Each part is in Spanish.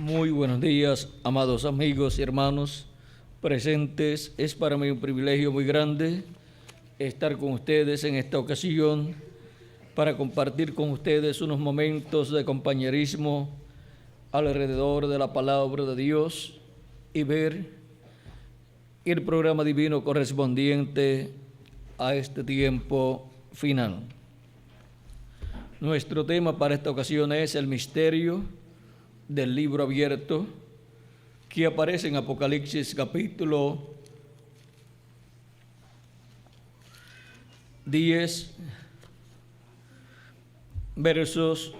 Muy buenos días, amados amigos y hermanos presentes. Es para mí un privilegio muy grande estar con ustedes en esta ocasión para compartir con ustedes unos momentos de compañerismo alrededor de la palabra de Dios y ver el programa divino correspondiente a este tiempo final. Nuestro tema para esta ocasión es el misterio del libro abierto, que aparece en Apocalipsis capítulo 10, versos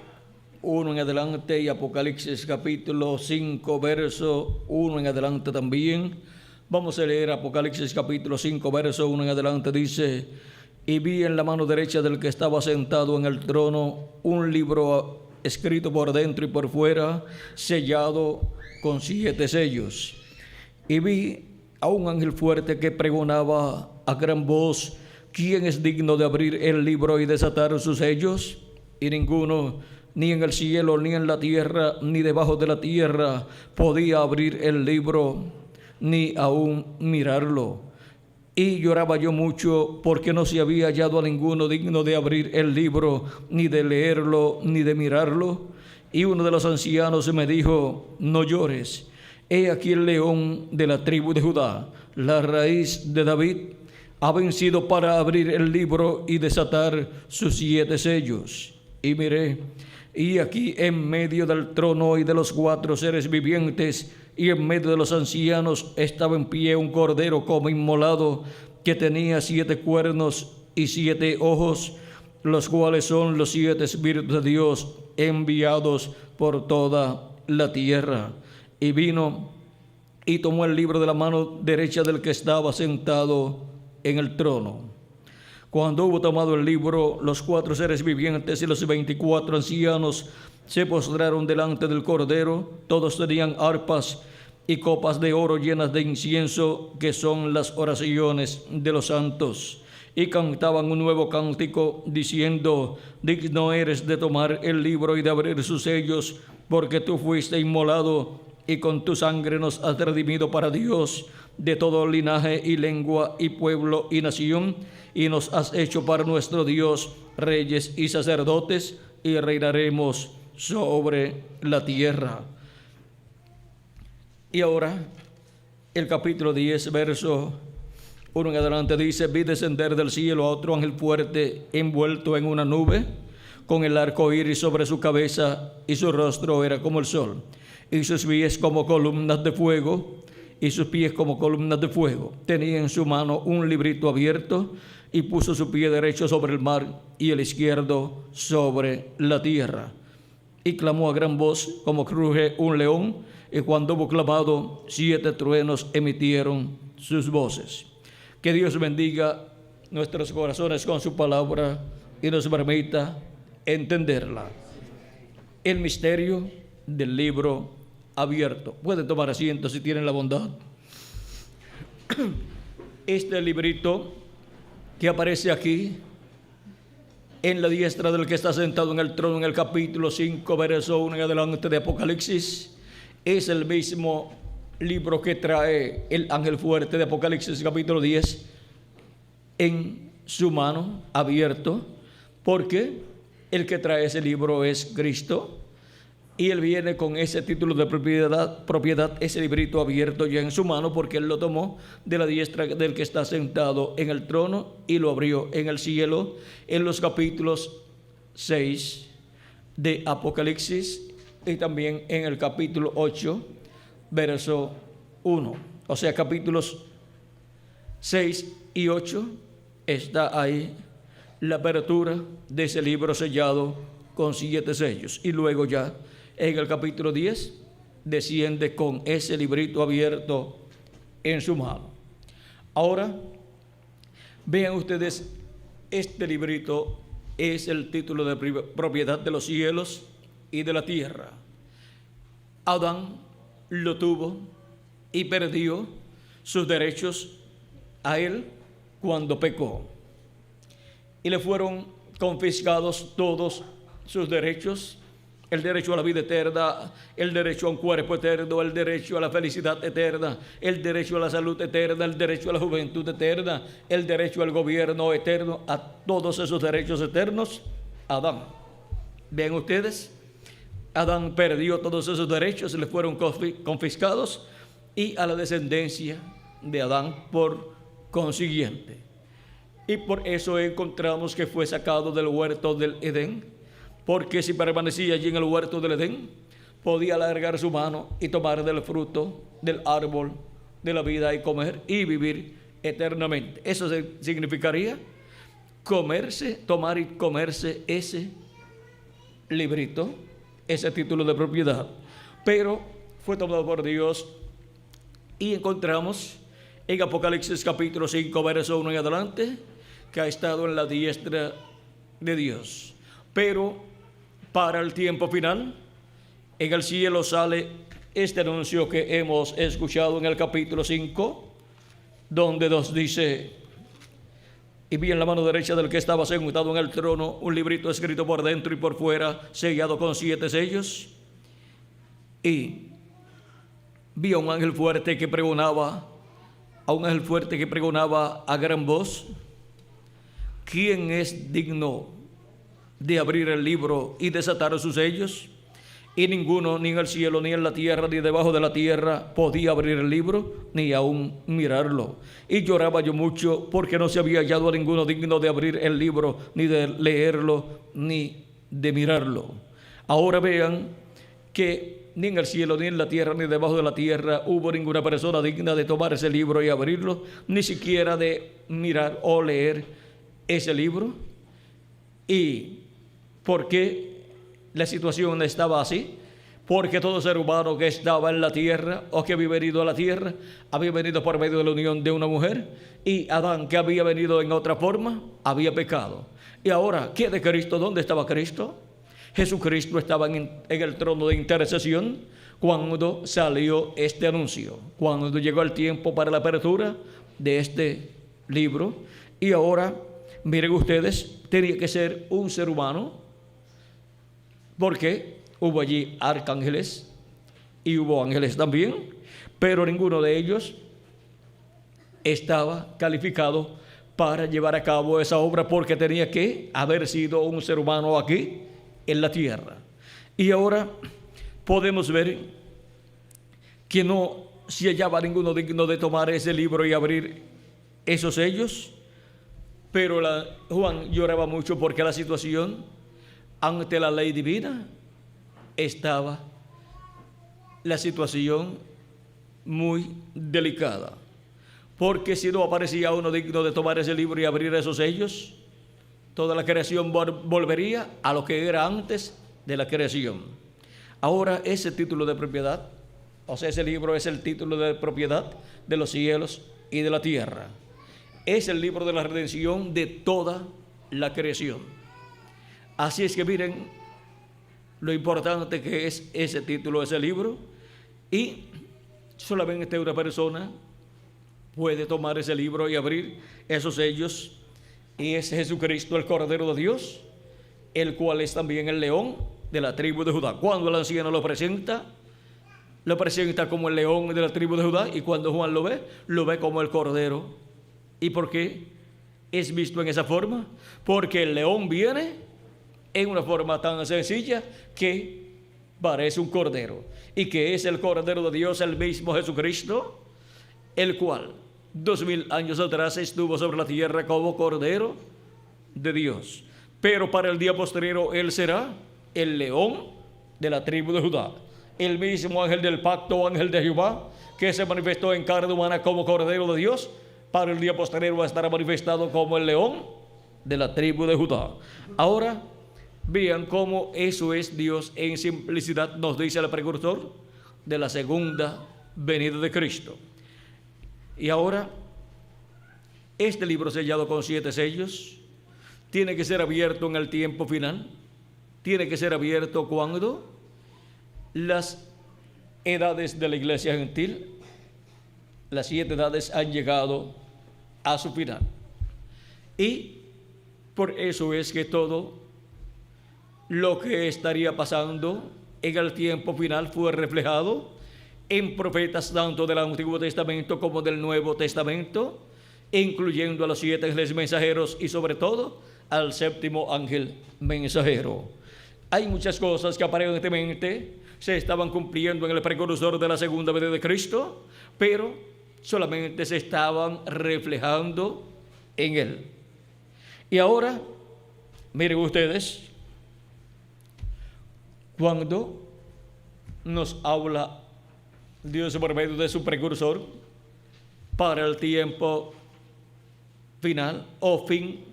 1 en adelante, y Apocalipsis capítulo 5, verso 1 en adelante también. Vamos a leer Apocalipsis capítulo 5, verso 1 en adelante. Dice: y vi en la mano derecha del que estaba sentado en el trono un libro escrito por dentro y por fuera, sellado con 7 sellos. Y vi a un ángel fuerte que pregonaba a gran voz: ¿quién es digno de abrir el libro y desatar sus sellos? Y ninguno, ni en el cielo, ni en la tierra, ni debajo de la tierra, podía abrir el libro, ni aún mirarlo. Y lloraba yo mucho, porque no se había hallado a ninguno digno de abrir el libro, ni de leerlo, ni de mirarlo. Y uno de los ancianos me dijo: no llores, he aquí el león de la tribu de Judá, la raíz de David, ha vencido para abrir el libro y desatar sus 7 sellos. Y miré, y aquí en medio del trono y de los 4 seres vivientes, y en medio de los ancianos, estaba en pie un cordero como inmolado, que tenía 7 cuernos y 7 ojos, los cuales son los 7 espíritus de Dios enviados por toda la tierra. Y vino y tomó el libro de la mano derecha del que estaba sentado en el trono. Cuando hubo tomado el libro, los 4 seres vivientes y los 24 ancianos se postraron delante del Cordero. Todos tenían arpas y copas de oro llenas de incienso, que son las oraciones de los santos. Y cantaban un nuevo cántico, diciendo: digno eres de tomar el libro y de abrir sus sellos, porque tú fuiste inmolado, y con tu sangre nos has redimido para Dios de todo linaje y lengua y pueblo y nación, y nos has hecho para nuestro Dios reyes y sacerdotes, y reinaremos sobre la tierra. Y ahora el capítulo 10, verso 1 en adelante dice: vi descender del cielo a otro ángel fuerte, envuelto en una nube, con el arco iris sobre su cabeza, y su rostro era como el sol, y sus pies como columnas de fuego, y sus pies como columnas de fuego. Tenía en su mano un librito abierto, y puso su pie derecho sobre el mar y el izquierdo sobre la tierra. Y clamó a gran voz, como cruje un león, y cuando hubo clamado, 7 truenos emitieron sus voces. Que Dios bendiga nuestros corazones con su palabra y nos permita entenderla. El misterio del libro abierto. Pueden tomar asiento si tienen la bondad. Este librito que aparece aquí en la diestra del que está sentado en el trono, en el capítulo 5, verso 1 en adelante de Apocalipsis, es el mismo libro que trae el ángel fuerte de Apocalipsis capítulo 10 en su mano, abierto, porque el que trae ese libro es Cristo, y él viene con ese título de propiedad, ese librito abierto ya en su mano, porque él lo tomó de la diestra del que está sentado en el trono y lo abrió en el cielo, en los capítulos 6 de Apocalipsis y también en el capítulo 8, verso 1. O sea, capítulos 6 y 8 está ahí la apertura de ese libro sellado con 7 sellos. Y luego ya en el capítulo 10 desciende con ese librito abierto en su mano. Ahora, vean ustedes, este librito es el título de propiedad de los cielos y de la tierra. Adán lo tuvo y perdió sus derechos a él cuando pecó. Y le fueron confiscados todos sus derechos el derecho a la vida eterna, el derecho a un cuerpo eterno, el derecho a la felicidad eterna, el derecho a la salud eterna, el derecho a la juventud eterna, el derecho al gobierno eterno, a todos esos derechos eternos, Adán. Vean ustedes, Adán perdió todos esos derechos, le fueron confiscados, y a la descendencia de Adán por consiguiente. Y por eso encontramos que fue sacado del huerto del Edén, porque si permanecía allí en el huerto del Edén, podía alargar su mano y tomar del fruto del árbol de la vida y comer y vivir eternamente. Eso significaría tomar y comerse ese librito, ese título de propiedad. Pero fue tomado por Dios, y encontramos en Apocalipsis capítulo 5, verso 1 en adelante, que ha estado en la diestra de Dios. Pero para el tiempo final, en el cielo sale este anuncio que hemos escuchado en el capítulo 5, donde nos dice: y vi en la mano derecha del que estaba sentado en el trono un librito escrito por dentro y por fuera, sellado con 7 sellos. Y vi a un ángel fuerte que pregonaba, a gran voz: ¿quién es digno de abrir el libro y desatar sus sellos? Y ninguno, ni en el cielo, ni en la tierra, ni debajo de la tierra, podía abrir el libro, ni aún mirarlo. Y lloraba yo mucho, porque no se había hallado a ninguno digno de abrir el libro, ni de leerlo, ni de mirarlo. Ahora vean que ni en el cielo, ni en la tierra, ni debajo de la tierra hubo ninguna persona digna de tomar ese libro y abrirlo, ni siquiera de mirar o leer ese libro. ¿Y por qué la situación estaba así? Porque todo ser humano que estaba en la tierra o que había venido a la tierra había venido por medio de la unión de una mujer, y Adán, que había venido en otra forma, había pecado. Y ahora, ¿qué de Cristo? ¿Dónde estaba Cristo? Jesucristo estaba en el trono de intercesión cuando salió este anuncio, cuando llegó el tiempo para la apertura de este libro. Y ahora, miren ustedes, tenía que ser un ser humano, porque hubo allí arcángeles y hubo ángeles también, pero ninguno de ellos estaba calificado para llevar a cabo esa obra, porque tenía que haber sido un ser humano aquí en la tierra. Y ahora podemos ver que no se hallaba ninguno digno de tomar ese libro y abrir esos sellos. Pero Juan lloraba mucho, porque la situación ante la ley divina estaba la situación muy delicada, porque si no aparecía uno digno de tomar ese libro y abrir esos sellos, toda la creación volvería a lo que era antes de la creación. Ahora ese título de propiedad, o sea, ese libro es el título de propiedad de los cielos y de la tierra. Es el libro de la redención de toda la creación. Así es que miren lo importante que es ese título, ese libro, y solamente una persona puede tomar ese libro y abrir esos sellos, y es Jesucristo, el Cordero de Dios, el cual es también el león de la tribu de Judá. Cuando el anciano lo presenta como el león de la tribu de Judá, y cuando Juan lo ve como el Cordero. ¿Y por qué es visto en esa forma? Porque el león viene en una forma tan sencilla que parece un cordero, y que es el Cordero de Dios, el mismo Jesucristo, el cual 2000 años atrás estuvo sobre la tierra como Cordero de Dios. Pero para el día posterior Él será el león de la tribu de Judá, el mismo ángel del pacto, ángel de Jehová, que se manifestó en carne humana como Cordero de Dios. Para el día posterior va a estar manifestado como el león de la tribu de Judá. Ahora vean cómo eso es Dios en simplicidad, nos dice el precursor de la segunda venida de Cristo. Y ahora este libro sellado con 7 sellos tiene que ser abierto en el tiempo final. Tiene que ser abierto cuando las edades de la iglesia gentil, las 7 edades, han llegado a su final. Y por eso es que todo lo que estaría pasando en el tiempo final fue reflejado en profetas tanto del Antiguo Testamento como del Nuevo Testamento, incluyendo a los 7 ángeles mensajeros y sobre todo al 7º ángel mensajero. Hay muchas cosas que aparentemente se estaban cumpliendo en el precursor de la segunda venida de Cristo, pero solamente se estaban reflejando en él. Y ahora, miren ustedes, cuando nos habla Dios por medio de su precursor para el tiempo final o fin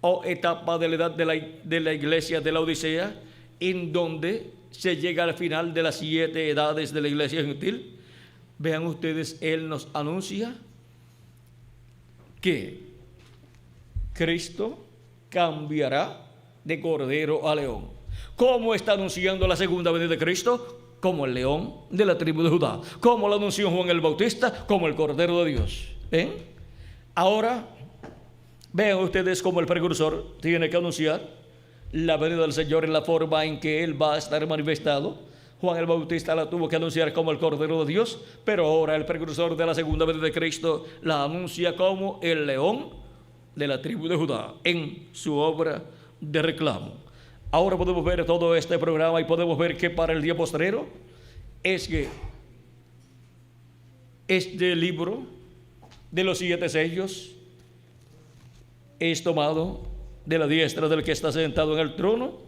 o etapa de la edad de la iglesia de la Odisea, en donde se llega al final de las 7 edades de la iglesia gentil, vean ustedes, Él nos anuncia que Cristo cambiará de cordero a león. ¿Cómo está anunciando la segunda venida de Cristo? Como el león de la tribu de Judá. Como lo anunció Juan el Bautista, como el cordero de Dios. ¿Ven? Ahora, vean ustedes cómo el precursor tiene que anunciar la venida del Señor en la forma en que Él va a estar manifestado. Juan el Bautista la tuvo que anunciar como el cordero de Dios, pero ahora el precursor de la segunda venida de Cristo la anuncia como el león de la tribu de Judá en su obra de reclamo. Ahora podemos ver todo este programa y podemos ver que para el día postrero es que este libro de los 7 sellos es tomado de la diestra del que está sentado en el trono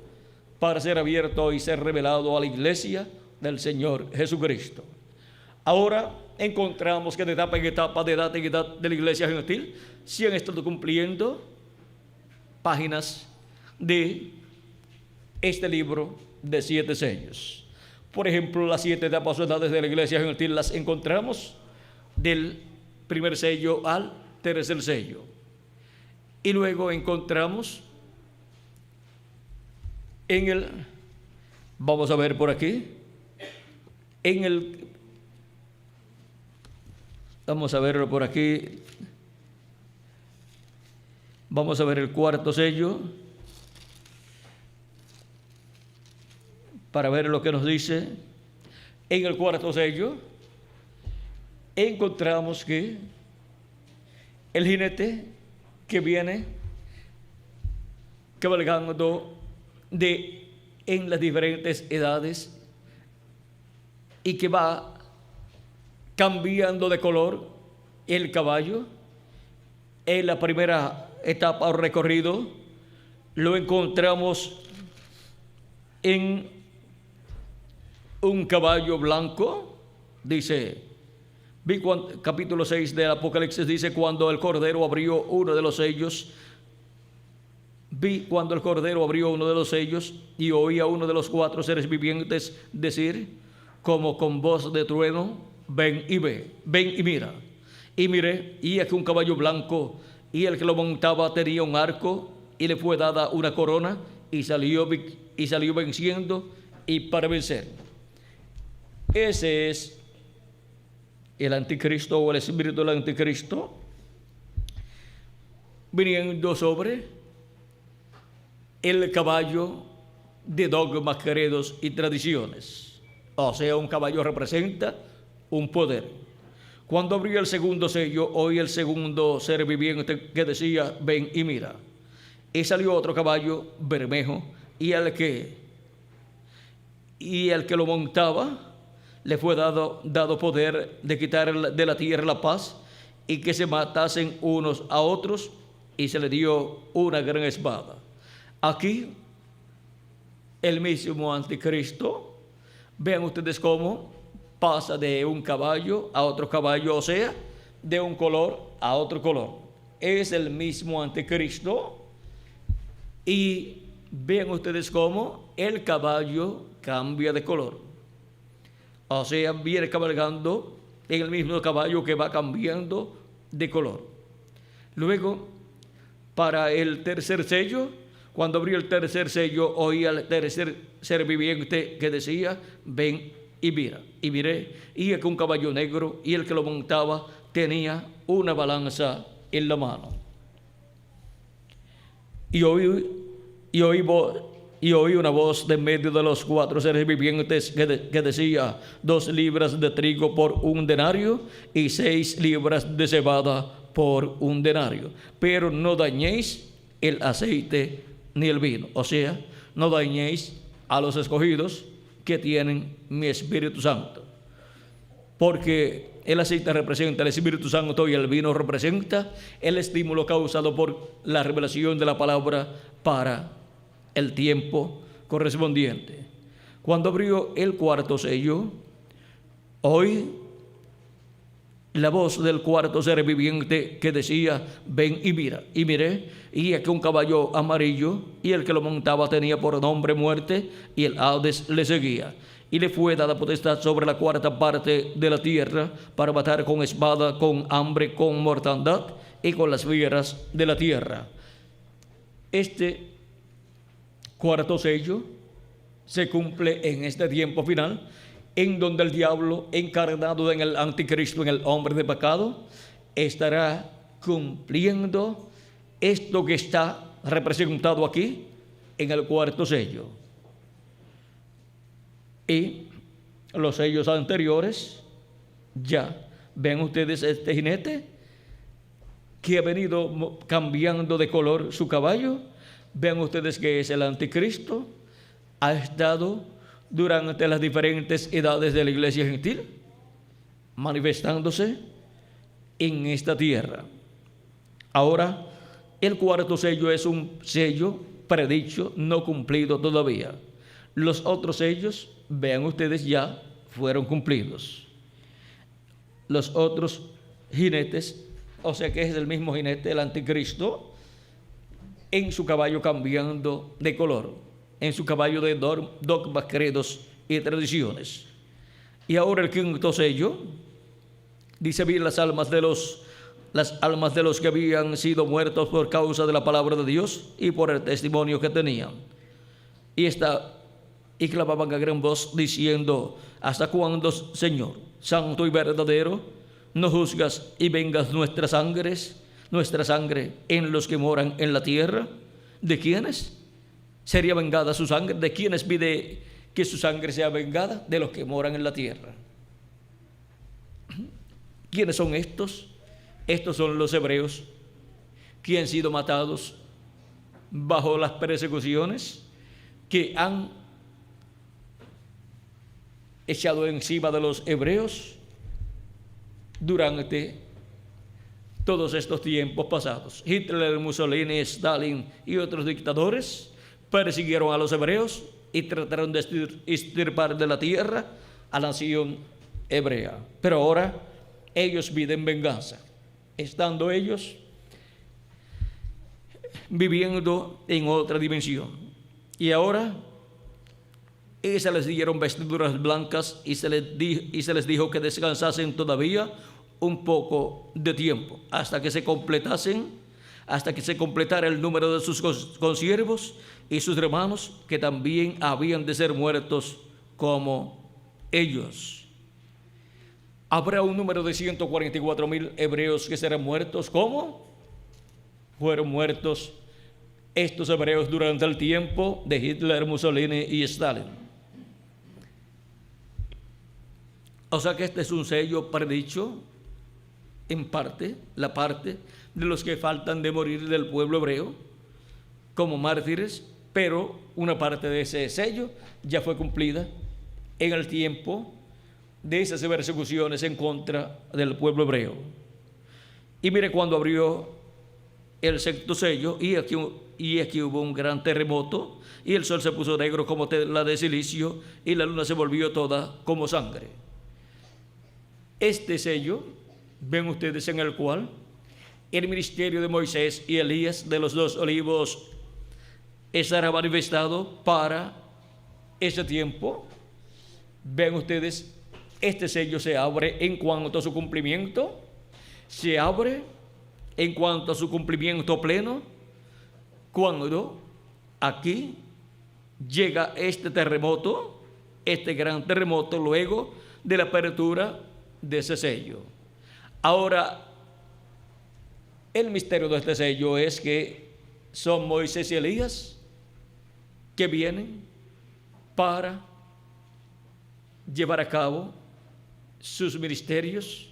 para ser abierto y ser revelado a la iglesia del Señor Jesucristo. Ahora encontramos que de etapa en etapa, de edad en edad de la iglesia gentil, se han estado cumpliendo páginas de este libro de 7 sellos. Por ejemplo, las 7 etapas o edades de la iglesia gentil las encontramos del primer sello al tercer sello. Y luego encontramos en el, vamos a ver por aquí, en el, vamos a verlo por aquí, vamos a ver el cuarto sello, para ver lo que nos dice. En el cuarto sello encontramos que el jinete que viene cabalgando en las diferentes edades y que va cambiando de color el caballo, en la primera etapa o recorrido lo encontramos en un caballo blanco. Dice, capítulo 6 del Apocalipsis dice, cuando el Cordero abrió uno de los sellos, vi cuando el Cordero abrió uno de los sellos y oí a uno de los 4 seres vivientes decir, como con voz de trueno, ven y ve, ven y mira. Y miré, y aquí un caballo blanco, y el que lo montaba tenía un arco, y le fue dada una corona, y salió venciendo y para vencer. Ese es el anticristo o el espíritu del anticristo viniendo sobre el caballo de dogmas, credos y tradiciones. O sea, un caballo representa un poder. Cuando abrió el segundo sello, oí el segundo ser viviente que decía, ven y mira. Y salió otro caballo bermejo, y el que lo montaba le fue dado poder de quitar de la tierra la paz y que se matasen unos a otros, y se le dio una gran espada. Aquí el mismo anticristo, vean ustedes cómo pasa de un caballo a otro caballo, o sea, de un color a otro color. Es el mismo anticristo, y vean ustedes cómo el caballo cambia de color. O sea, viene cabalgando en el mismo caballo que va cambiando de color. Luego, para el tercer sello, cuando abrió el tercer sello, oí al tercer ser viviente que decía, ven y mira. Y miré, y aquí un caballo negro, y el que lo montaba tenía una balanza en la mano. Y oí Y oí una voz de en medio de los 4 seres vivientes que decía: 2 libras de trigo por 1 denario y 6 libras de cebada por 1 denario. Pero no dañéis el aceite ni el vino. O sea, no dañéis a los escogidos que tienen mi Espíritu Santo. Porque el aceite representa el Espíritu Santo y el vino representa el estímulo causado por la revelación de la palabra para el tiempo correspondiente. Cuando abrió el 4º sello, oí la voz del 4º ser viviente que decía: ven y mira. Y miré, y aquí un caballo amarillo, y el que lo montaba tenía por nombre Muerte, y el Hades le seguía. Y le fue dada potestad sobre la 4ª parte de la tierra, para matar con espada, con hambre, con mortandad y con las fieras de la tierra. Este 4º sello se cumple en este tiempo final, en donde el diablo, encarnado en el anticristo, en el hombre de pecado, estará cumpliendo esto que está representado aquí en el 4º sello. Y los sellos anteriores, ya ven ustedes este jinete que ha venido cambiando de color su caballo. Ven ustedes que es el anticristo. Ha estado durante las diferentes edades de la iglesia gentil manifestándose en esta tierra. Ahora, el 4º sello es un sello predicho, no cumplido todavía. Los otros sellos, vean ustedes, ya fueron cumplidos. Los otros jinetes, o sea que es el mismo jinete, el anticristo, en su caballo cambiando de color, en su caballo de dogmas, credos y tradiciones. Y ahora el 5º sello dice: vi las almas de los que habían sido muertos por causa de la palabra de Dios y por el testimonio que tenían. Y clamaban a gran voz diciendo: ¿hasta cuándo, Señor, santo y verdadero, no juzgas y vengas nuestra sangre en los que moran en la tierra? ¿De quiénes sería vengada su sangre? ¿De quiénes pide que su sangre sea vengada? De los que moran en la tierra. ¿Quiénes son estos? Estos son los hebreos que han sido matados bajo las persecuciones que han echado encima de los hebreos durante todos estos tiempos pasados. Hitler, Mussolini, Stalin y otros dictadores persiguieron a los hebreos y trataron de extirpar de la tierra a la nación hebrea. Pero ahora ellos piden venganza, estando ellos viviendo en otra dimensión. Y ahora se les dieron vestiduras blancas y se les dijo que descansasen todavía un poco de tiempo, hasta que se completara el número de sus consiervos y sus hermanos, que también habían de ser muertos como ellos. Habrá un número de 144,000 hebreos que serán muertos. ¿Cómo? Fueron muertos estos hebreos durante el tiempo de Hitler, Mussolini y Stalin. O sea que este es un sello predicho, en parte, la parte de los que faltan de morir del pueblo hebreo como mártires, pero una parte de ese sello ya fue cumplida en el tiempo de esas persecuciones en contra del pueblo hebreo. Y mire, cuando abrió el 6º sello, y aquí hubo un gran terremoto, y el sol se puso negro como tela de silicio, y la luna se volvió toda como sangre. Este sello, ven ustedes, en el cual el ministerio de Moisés y Elías de los 2 olivos estará manifestado para ese tiempo. Ven ustedes, este sello se abre en cuanto a su cumplimiento, se abre en cuanto a su cumplimiento pleno, cuando aquí llega este terremoto, este gran terremoto, luego de la apertura de ese sello. Ahora, el misterio de este sello es que son Moisés y Elías que vienen para llevar a cabo sus ministerios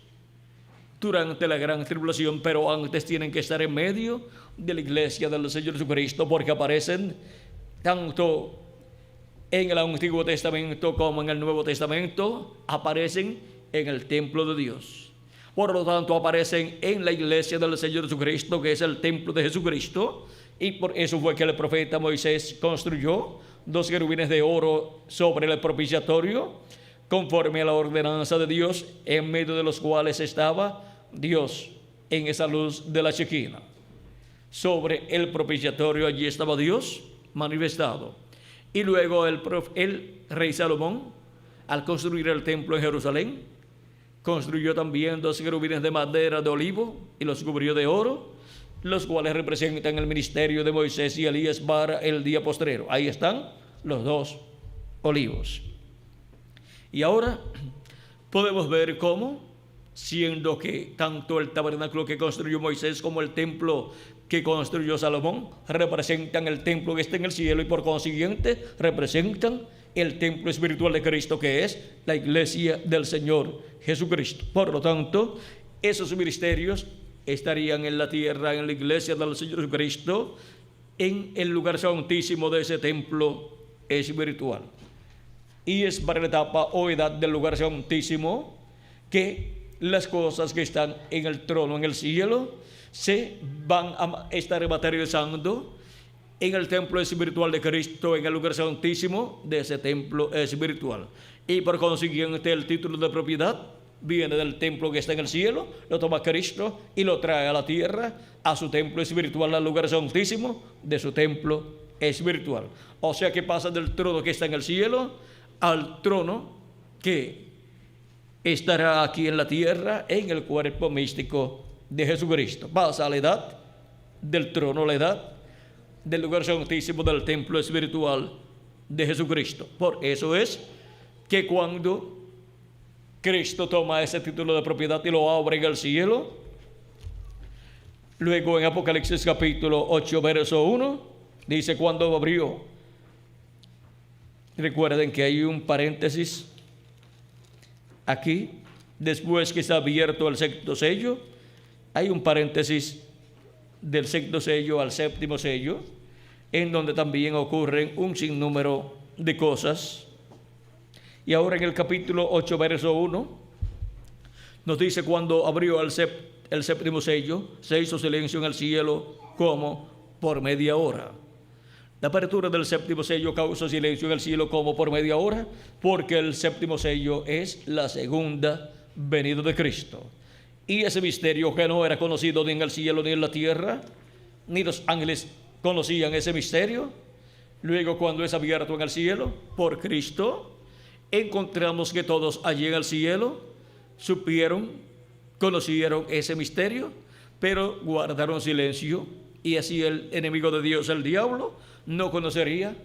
durante la gran tribulación, pero antes tienen que estar en medio de la iglesia del Señor Jesucristo, porque aparecen tanto en el Antiguo Testamento como en el Nuevo Testamento, aparecen en el templo de Dios. Por lo tanto, aparecen en la iglesia del Señor Jesucristo, que es el templo de Jesucristo, y por eso fue que el profeta Moisés construyó 2 querubines de oro sobre el propiciatorio, conforme a la ordenanza de Dios, en medio de los cuales estaba Dios en esa luz de la Shekinah. Sobre el propiciatorio allí estaba Dios manifestado. Y luego el rey Salomón, al construir el templo en Jerusalén, construyó también 2 querubines de madera de olivo y los cubrió de oro, los cuales representan el ministerio de Moisés y Elías para el día postrero. Ahí están los 2 olivos. Y ahora podemos ver cómo, siendo que tanto el tabernáculo que construyó Moisés como el templo que construyó Salomón representan el templo que está en el cielo, y por consiguiente representan el templo espiritual de Cristo, que es la iglesia del Señor Jesucristo. Por lo tanto, esos ministerios estarían en la tierra, en la iglesia del Señor Jesucristo, en el lugar santísimo de ese templo espiritual. Y es para la etapa o edad del lugar santísimo que las cosas que están en el trono, en el cielo, se van a estar materializando en el templo espiritual de Cristo, en el lugar santísimo de ese templo espiritual. Y por consiguiente, el título de propiedad viene del templo que está en el cielo, lo toma Cristo y lo trae a la tierra, a su templo espiritual, al lugar santísimo de su templo espiritual. O sea que pasa del trono que está en el cielo al trono que estará aquí en la tierra, en el cuerpo místico de Jesucristo. Pasa a la edad del trono, la edad del lugar santísimo del templo espiritual de Jesucristo. Por eso es que cuando Cristo toma ese título de propiedad y lo abre en el cielo, luego en Apocalipsis capítulo 8, verso 1, dice: cuando abrió. Recuerden que hay un paréntesis aquí, después que está abierto el 6º sello, hay un paréntesis del 6º sello al 7º sello, en donde también ocurren un sinnúmero de cosas. Y ahora en el capítulo 8, verso 1, nos dice: cuando abrió el 7º sello, se hizo silencio en el cielo como por media hora. La apertura del 7º sello causó silencio en el cielo como por media hora, porque el 7º sello es la segunda venida de Cristo. Y ese misterio, que no era conocido ni en el cielo ni en la tierra, ni los ángeles conocían ese misterio, luego cuando es abierto en el cielo por Cristo, encontramos que todos allí en el cielo supieron, conocieron ese misterio, pero guardaron silencio, y así el enemigo de Dios, el diablo, no conocería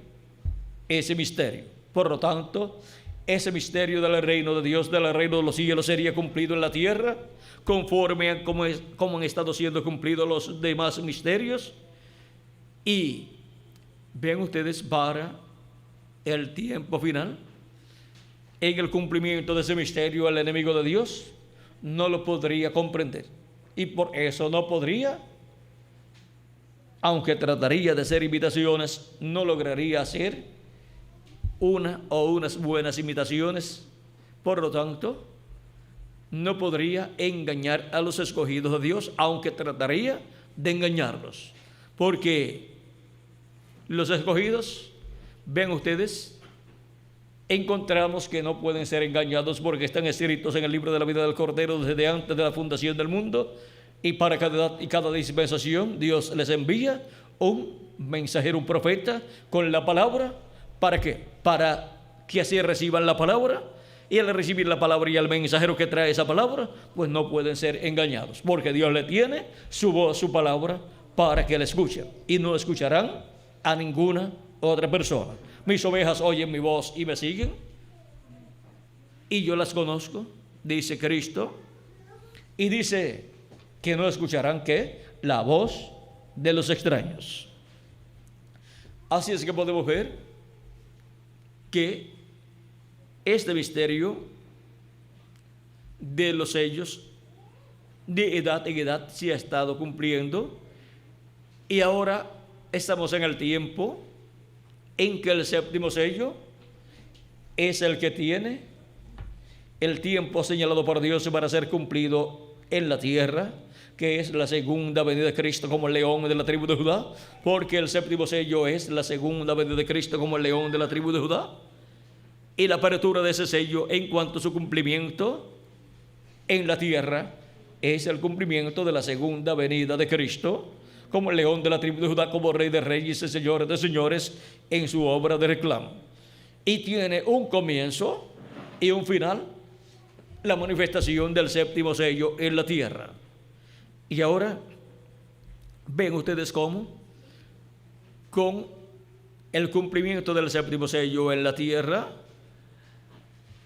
ese misterio. Por lo tanto, ese misterio del reino de Dios, del reino de los cielos, sería cumplido en la tierra, conforme a como han estado siendo cumplidos los demás misterios. Y ven ustedes, para el tiempo final, en el cumplimiento de ese misterio, el enemigo de Dios no lo podría comprender, y por eso no podría, aunque trataría de hacer imitaciones, no lograría hacer una o unas buenas imitaciones. Por lo tanto, no podría engañar a los escogidos de Dios, aunque trataría de engañarlos, porque los escogidos, ven ustedes, encontramos que no pueden ser engañados, porque están escritos en el libro de la vida del Cordero desde antes de la fundación del mundo. Y para cada dispensación Dios les envía un mensajero, un profeta, con la palabra. ¿Para qué? Para que así reciban la palabra, y al recibir la palabra y al mensajero que trae esa palabra, pues no pueden ser engañados, porque Dios le tiene su voz, su palabra, para que la escuchen, y no escucharán a ninguna otra persona. Mis ovejas oyen mi voz y me siguen, y yo las conozco, dice Cristo, y dice que no escucharán, ¿qué? La voz de los extraños. Así es que podemos ver que este misterio de los sellos de edad en edad se ha estado cumpliendo, y ahora estamos en el tiempo en que el séptimo sello es el que tiene el tiempo señalado por Dios para ser cumplido en la tierra, que es la segunda venida de Cristo como el león de la tribu de Judá, porque el séptimo sello es la segunda venida de Cristo como el león de la tribu de Judá, y la apertura de ese sello en cuanto a su cumplimiento en la tierra es el cumplimiento de la segunda venida de Cristo como el león de la tribu de Judá, como rey de reyes y señores de señores en su obra de reclamo. Y tiene un comienzo y un final, la manifestación del séptimo sello en la tierra. Y ahora ven ustedes cómo con el cumplimiento del séptimo sello en la tierra,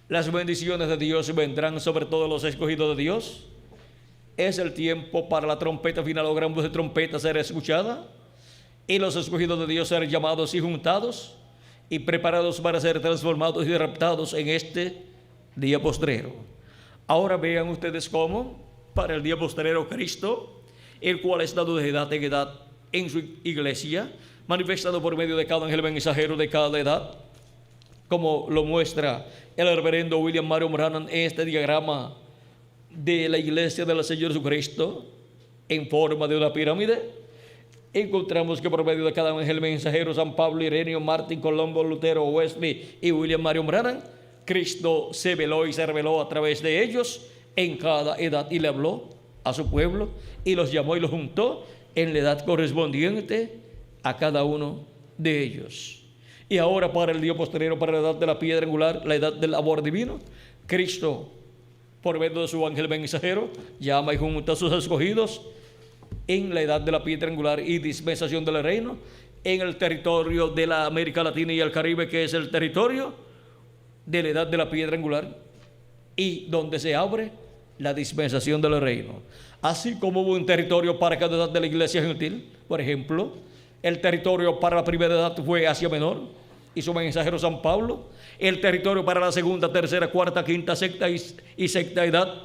las bendiciones de Dios vendrán sobre todos los escogidos de Dios. Es el tiempo para la trompeta final o gran voz de trompeta ser escuchada, y los escogidos de Dios ser llamados y juntados y preparados para ser transformados y raptados en este día postrero. Ahora vean ustedes cómo para el día postrero Cristo, el cual es dado de edad en edad en su iglesia, manifestado por medio de cada ángel mensajero de cada edad, como lo muestra el reverendo William Marion Branham en este diagrama de la iglesia del Señor Jesucristo en forma de una pirámide. Encontramos que por medio de cada ángel mensajero, San Pablo, Ireneo, Martín, Colombo, Lutero, Wesley y William Marion Branham, Cristo se veló y se reveló a través de ellos en cada edad, y le habló a su pueblo y los llamó y los juntó en la edad correspondiente a cada uno de ellos. Y ahora para el día posterior, para la edad de la piedra angular, la edad del amor divino, Cristo, por medio de su ángel mensajero, llama y junta a sus escogidos en la edad de la piedra angular y dispensación del reino, en el territorio de la América Latina y el Caribe, que es el territorio de la edad de la piedra angular, y donde se abre la dispensación del reino. Así como hubo un territorio para cada edad de la iglesia gentil, por ejemplo, el territorio para la primera edad fue Asia Menor y su mensajero San Pablo. El territorio para la segunda, tercera, cuarta, quinta, sexta y sexta edad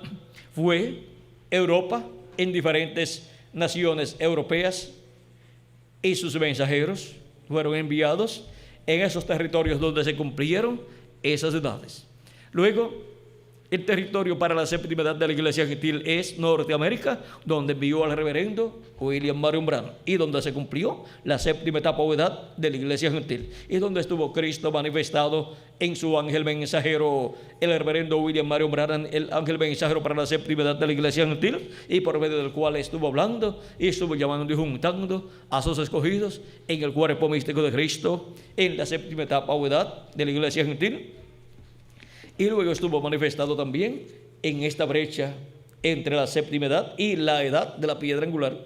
fue Europa, en diferentes naciones europeas, y sus mensajeros fueron enviados en esos territorios donde se cumplieron esas edades. Luego, el territorio para la séptima edad de la iglesia gentil es Norteamérica, donde envió al reverendo William Marion Branham, y donde se cumplió la séptima etapa o edad de la iglesia gentil, y donde estuvo Cristo manifestado en su ángel mensajero, el reverendo William Marion Branham, el ángel mensajero para la séptima edad de la iglesia gentil, y por medio del cual estuvo hablando y estuvo llamando y juntando a sus escogidos en el cuerpo místico de Cristo en la séptima etapa o edad de la iglesia gentil. Y luego estuvo manifestado también en esta brecha entre la séptima edad y la edad de la piedra angular,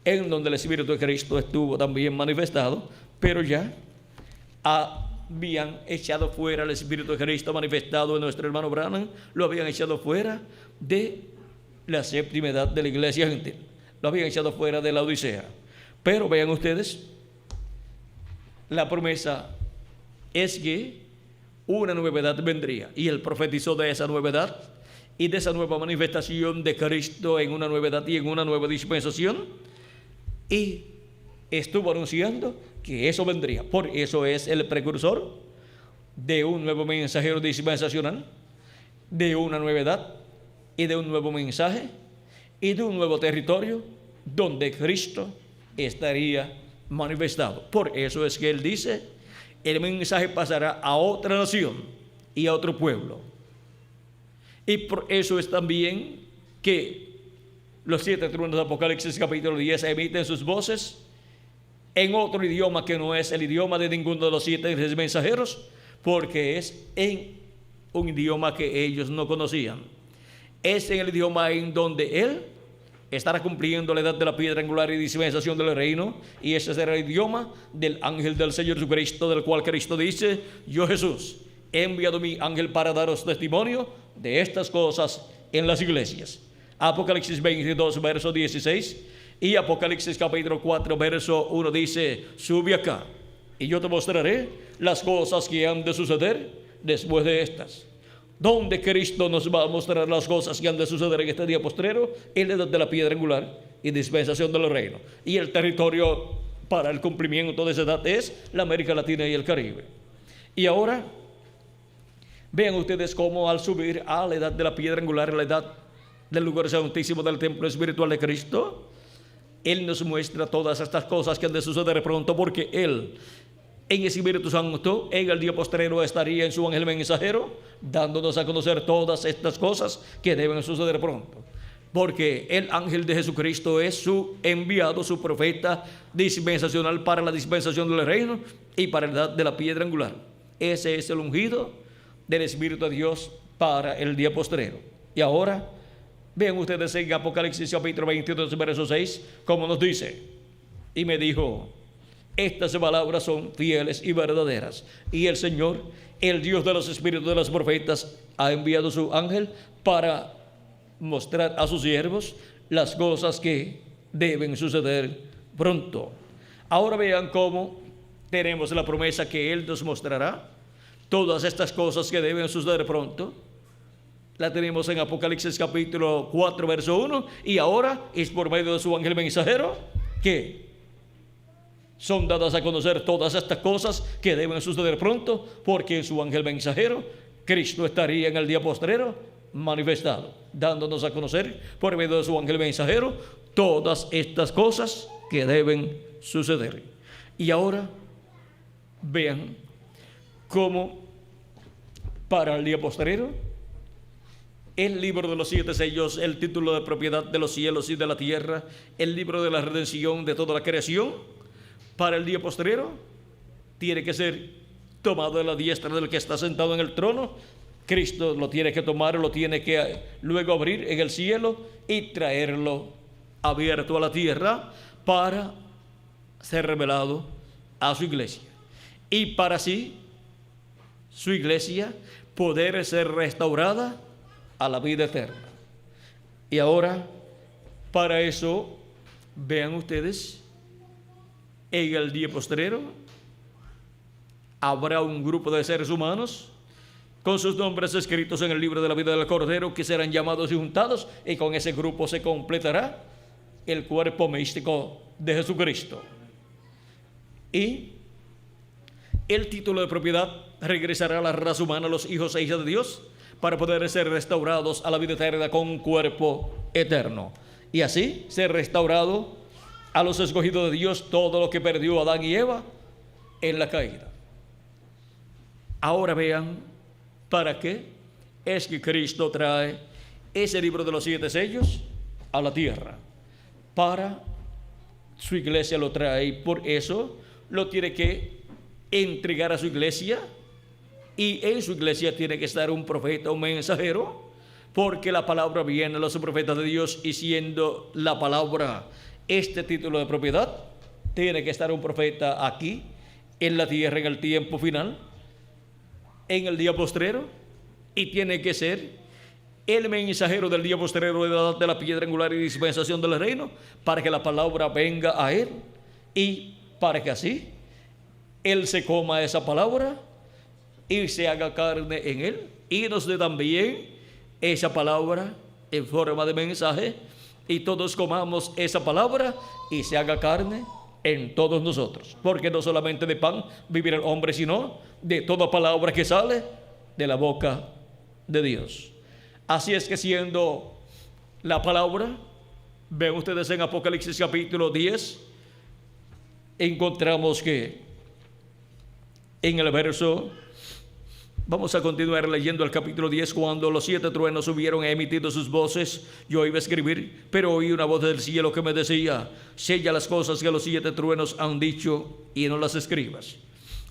en donde el Espíritu de Cristo estuvo también manifestado, pero ya habían echado fuera el Espíritu de Cristo manifestado en nuestro hermano Branham, lo habían echado fuera de la séptima edad de la iglesia gentil, lo habían echado fuera de la Odisea. Pero vean ustedes, la promesa es que una nueva edad vendría, y él profetizó de esa nueva edad y de esa nueva manifestación de Cristo en una nueva edad y en una nueva dispensación, y estuvo anunciando que eso vendría. Por eso es el precursor de un nuevo mensajero dispensacional, de una nueva edad y de un nuevo mensaje y de un nuevo territorio donde Cristo estaría manifestado. Por eso es que él dice: el mensaje pasará a otra nación y a otro pueblo. Y por eso es también que los 7 truenos de Apocalipsis capítulo 10 emiten sus voces en otro idioma que no es el idioma de ninguno de los 7 mensajeros, porque es en un idioma que ellos no conocían. Es en el idioma en donde él estará cumpliendo la edad de la piedra angular y dispensación del reino, y ese será el idioma del ángel del Señor Jesucristo, del cual Cristo dice: yo, Jesús, he enviado mi ángel para daros testimonio de estas cosas en las iglesias. Apocalipsis 22, verso 16, y Apocalipsis capítulo 4, verso 1 dice: sube acá y yo te mostraré las cosas que han de suceder después de estas. ¿Dónde Cristo nos va a mostrar las cosas que han de suceder en este día postrero? En la edad de la piedra angular y dispensación del reino. Y el territorio para el cumplimiento de esa edad es la América Latina y el Caribe. Y ahora, vean ustedes cómo al subir a la edad de la piedra angular, la edad del lugar santísimo del templo espiritual de Cristo, Él nos muestra todas estas cosas que han de suceder pronto, porque Él, en el Espíritu Santo, en el día postrero estaría en su ángel mensajero, dándonos a conocer todas estas cosas que deben suceder pronto. Porque el ángel de Jesucristo es su enviado, su profeta dispensacional para la dispensación del reino y para la edad de la piedra angular. Ese es el ungido del Espíritu de Dios para el día postrero. Y ahora, vean ustedes en Apocalipsis capítulo 22, verso 6, como nos dice: y me dijo, estas palabras son fieles y verdaderas, y el Señor, el Dios de los espíritus de los profetas, ha enviado su ángel para mostrar a sus siervos las cosas que deben suceder pronto. Ahora vean cómo tenemos la promesa que Él nos mostrará todas estas cosas que deben suceder pronto. La tenemos en Apocalipsis capítulo 4, verso 1, y ahora es por medio de su ángel mensajero que son dadas a conocer todas estas cosas que deben suceder pronto, porque en su ángel mensajero Cristo estaría en el día postrero manifestado, dándonos a conocer por medio de su ángel mensajero todas estas cosas que deben suceder. Y ahora vean cómo para el día postrero el libro de los 7 sellos, el título de propiedad de los cielos y de la tierra, el libro de la redención de toda la creación, para el día postrero tiene que ser tomado de la diestra del que está sentado en el trono. Cristo lo tiene que tomar, lo tiene que luego abrir en el cielo y traerlo abierto a la tierra para ser revelado a su iglesia. Y para así su iglesia poder ser restaurada a la vida eterna. Y ahora, para eso, vean ustedes, en el día postrero habrá un grupo de seres humanos con sus nombres escritos en el libro de la vida del Cordero, que serán llamados y juntados, y con ese grupo se completará el cuerpo místico de Jesucristo. Y el título de propiedad regresará a la raza humana, a los hijos e hijas de Dios, para poder ser restaurados a la vida eterna con un cuerpo eterno. Y así ser restaurado a los escogidos de Dios todo lo que perdió Adán y Eva en la caída. Ahora vean para qué es que Cristo trae ese libro de los 7 sellos a la tierra. Para su iglesia lo trae, y por eso lo tiene que entregar a su iglesia. Y en su iglesia tiene que estar un profeta, un mensajero, porque la palabra viene a los profetas de Dios, y siendo la palabra este título de propiedad, tiene que estar un profeta aquí en la tierra en el tiempo final, en el día postrero, y tiene que ser el mensajero del día postrero de la edad de la piedra angular y dispensación del reino, para que la palabra venga a él y para que así él se coma esa palabra y se haga carne en él, y nos dé también esa palabra en forma de mensaje, y todos comamos esa palabra y se haga carne en todos nosotros, porque no solamente de pan vivirá el hombre, sino de toda palabra que sale de la boca de Dios. Así es que, siendo la palabra, ven ustedes en Apocalipsis capítulo 10, encontramos que en el verso, vamos a continuar leyendo el capítulo 10. Cuando los 7 truenos hubieron emitido sus voces, yo iba a escribir, pero oí una voz del cielo que me decía: sella las cosas que los 7 truenos han dicho y no las escribas.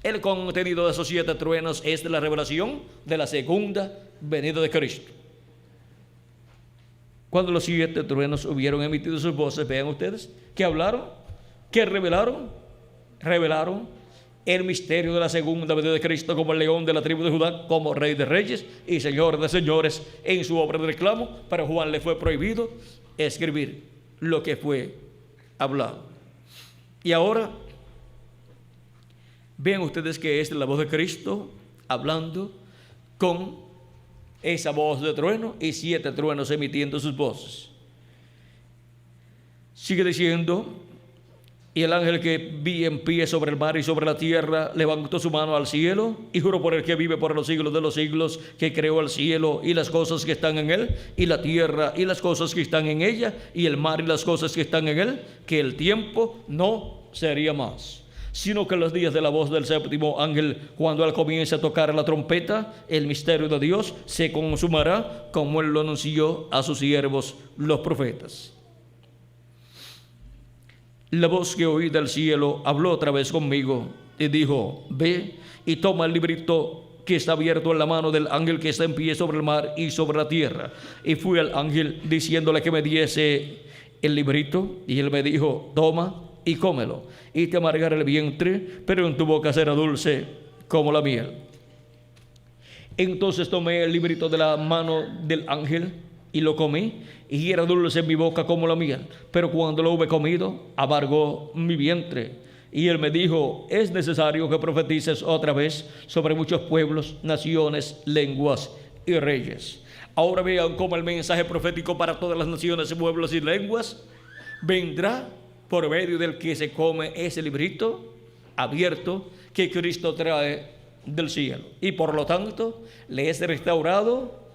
El contenido de esos 7 truenos es de la revelación de la segunda venida de Cristo. Cuando los 7 truenos hubieron emitido sus voces, vean ustedes, que hablaron, que revelaron el misterio de la segunda venida de Cristo, como el león de la tribu de Judá, como rey de reyes y señor de señores, en su obra de reclamo. Pero Juan le fue prohibido escribir lo que fue hablado. Y ahora Vean ustedes que es la voz de Cristo hablando con esa voz de trueno y 7 truenos emitiendo sus voces. Sigue diciendo: y el ángel que vi en pie sobre el mar y sobre la tierra levantó su mano al cielo y juró por el que vive por los siglos de los siglos, que creó el cielo y las cosas que están en él, y la tierra y las cosas que están en ella, y el mar y las cosas que están en él, que el tiempo no sería más, sino que en los días de la voz del séptimo ángel, cuando él comience a tocar la trompeta, el misterio de Dios se consumará, como él lo anunció a sus siervos los profetas. La voz que oí del cielo habló otra vez conmigo y dijo: ve y toma el librito que está abierto en la mano del ángel que está en pie sobre el mar y sobre la tierra. Y fui al ángel diciéndole que me diese el librito, y él me dijo: toma y cómelo, y te amargará el vientre, pero en tu boca será dulce como la miel. Entonces tomé el librito de la mano del ángel y lo comí, y era dulce en mi boca como la miel, pero cuando lo hube comido, amargó mi vientre. Y él me dijo: es necesario que profetices otra vez sobre muchos pueblos, naciones, lenguas y reyes. Ahora vean cómo el mensaje profético para todas las naciones, pueblos y lenguas vendrá por medio del que se come ese librito abierto que Cristo trae del cielo. Y por lo tanto le es restaurado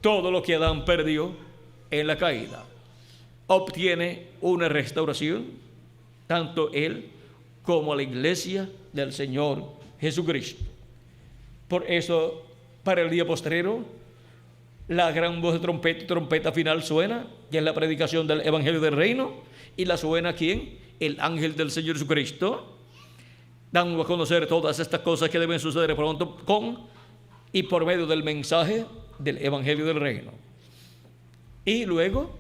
todo lo que Adán perdió en la caída. Obtiene una restauración tanto él como la iglesia del Señor Jesucristo. Por eso, para el día postrero, la gran voz de trompeta final suena, que es la predicación del Evangelio del Reino, y la suena ¿quién? El ángel del Señor Jesucristo, dando a conocer todas estas cosas que deben suceder pronto con y por medio del mensaje del Evangelio del Reino. Y luego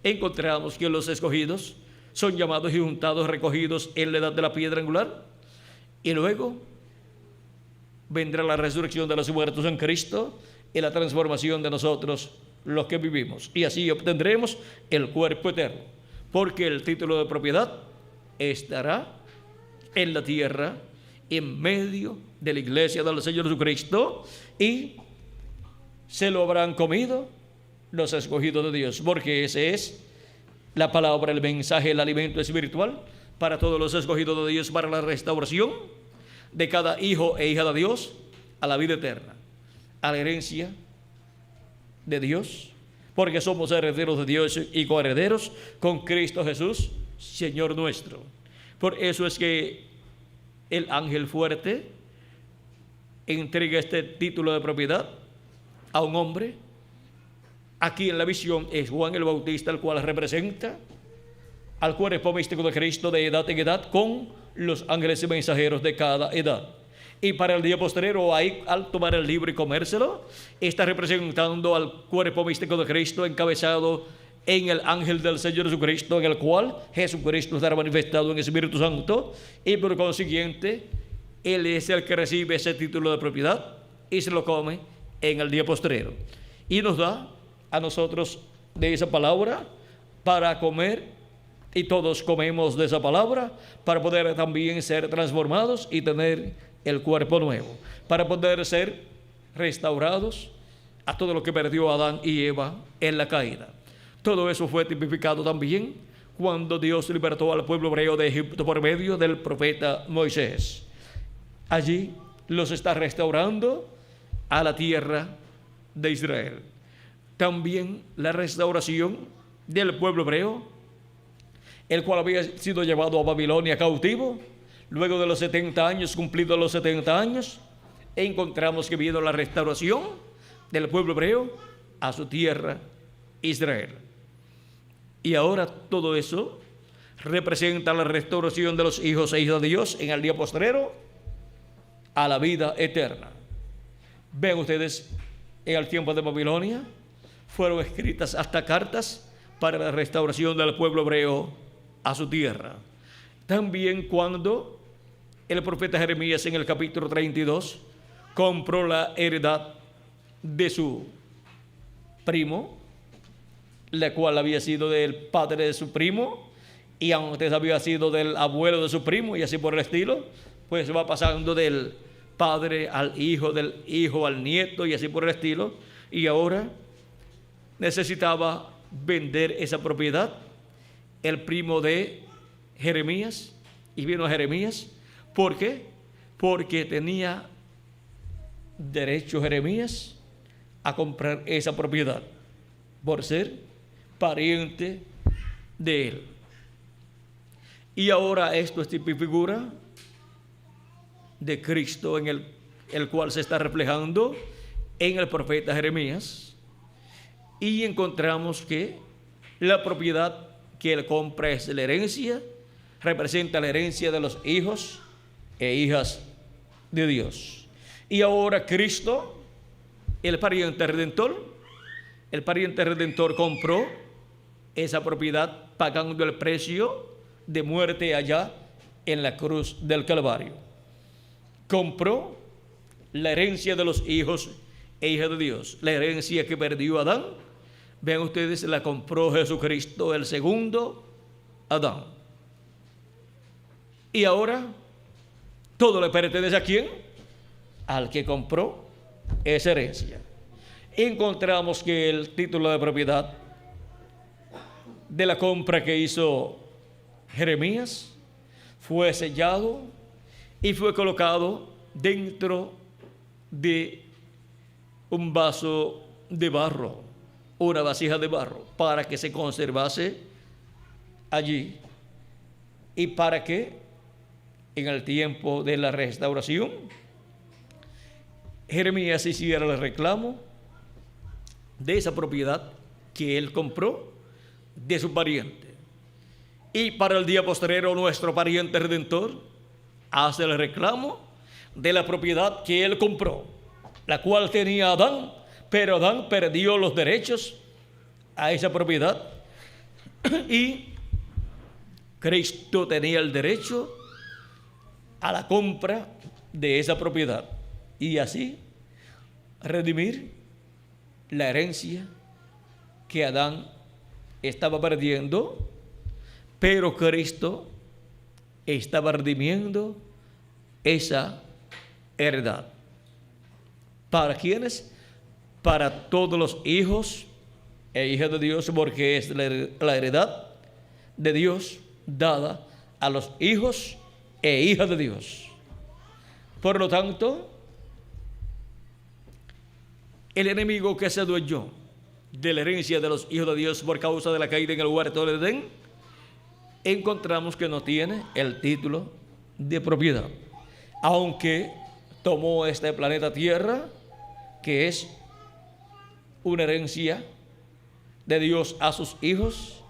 encontramos que los escogidos son llamados y juntados, recogidos en la edad de la piedra angular. Y luego vendrá la resurrección de los muertos en Cristo y la transformación de nosotros los que vivimos. Y así obtendremos el cuerpo eterno, porque el título de propiedad estará en la tierra, en medio de la iglesia del Señor Jesucristo, y se lo habrán comido los escogidos de Dios, porque ese es la palabra, el mensaje, el alimento espiritual para todos los escogidos de Dios, para la restauración de cada hijo e hija de Dios a la vida eterna, a la herencia de Dios, porque somos herederos de Dios y coherederos con Cristo Jesús, Señor nuestro. Por eso es que el ángel fuerte entrega este título de propiedad a un hombre. Aquí en la visión es Juan el Bautista, el cual representa al cuerpo místico de Cristo de edad en edad, con los ángeles y mensajeros de cada edad. Y para el día postrero, ahí, al tomar el libro y comérselo, está representando al cuerpo místico de Cristo, encabezado en el ángel del Señor Jesucristo, en el cual Jesucristo estará manifestado en el Espíritu Santo, y por consiguiente Él es el que recibe ese título de propiedad y se lo come en el día postrero, y nos da a nosotros de esa palabra para comer, y todos comemos de esa palabra para poder también ser transformados y tener el cuerpo nuevo, para poder ser restaurados a todo lo que perdió Adán y Eva en la caída. Todo eso fue tipificado también cuando Dios libertó al pueblo hebreo de Egipto por medio del profeta Moisés. Allí los está restaurando a la tierra de Israel. También la restauración del pueblo hebreo, el cual había sido llevado a Babilonia cautivo. Luego de los 70 años, cumplidos los 70 años, encontramos que vino la restauración del pueblo hebreo a su tierra, Israel. Y ahora todo eso representa la restauración de los hijos e hijas de Dios en el día postrero a la vida eterna. Ven ustedes, en el tiempo de Babilonia fueron escritas hasta cartas para la restauración del pueblo hebreo a su tierra. También cuando el profeta Jeremías en el capítulo 32 compró la heredad de su primo, la cual había sido del padre de su primo, y antes había sido del abuelo de su primo, y así por el estilo, pues va pasando del padre al hijo, del hijo al nieto y así por el estilo. Y ahora necesitaba vender esa propiedad el primo de Jeremías, y vino a Jeremías. ¿Por qué? Porque tenía derecho Jeremías a comprar esa propiedad por ser pariente de él. Y ahora esto es tipo y figura de Cristo, en el cual se está reflejando en el profeta Jeremías. Y encontramos que la propiedad que él compra es la herencia, representa la herencia de los hijos e hijas de Dios. Y ahora Cristo, el pariente redentor compró esa propiedad pagando el precio de muerte allá en la cruz del Calvario. Compró la herencia de los hijos e hijas de Dios. La herencia que perdió Adán, vean ustedes, la compró Jesucristo, el segundo Adán. Y ahora todo le pertenece ¿a quién? Al que compró esa herencia. Encontramos que el título de propiedad de la compra que hizo Jeremías fue sellado y fue colocado dentro de un vaso de barro, una vasija de barro, para que se conservase allí y para que en el tiempo de la restauración Jeremías hiciera el reclamo de esa propiedad que él compró de su pariente. Y para el día postrero nuestro pariente redentor hace el reclamo de la propiedad que él compró, la cual tenía Adán, pero Adán perdió los derechos a esa propiedad y Cristo tenía el derecho a la compra de esa propiedad y así redimir la herencia que Adán estaba perdiendo, pero Cristo estaba redimiendo esa heredad. ¿Para quiénes? Para todos los hijos e hijas de Dios, porque es la heredad de Dios dada a los hijos e hijas de Dios. Por lo tanto, el enemigo que se adueñó de la herencia de los hijos de Dios por causa de la caída en el huerto del Edén, encontramos que no tiene el título de propiedad, aunque tomó este planeta Tierra, que es una herencia de Dios a sus hijos,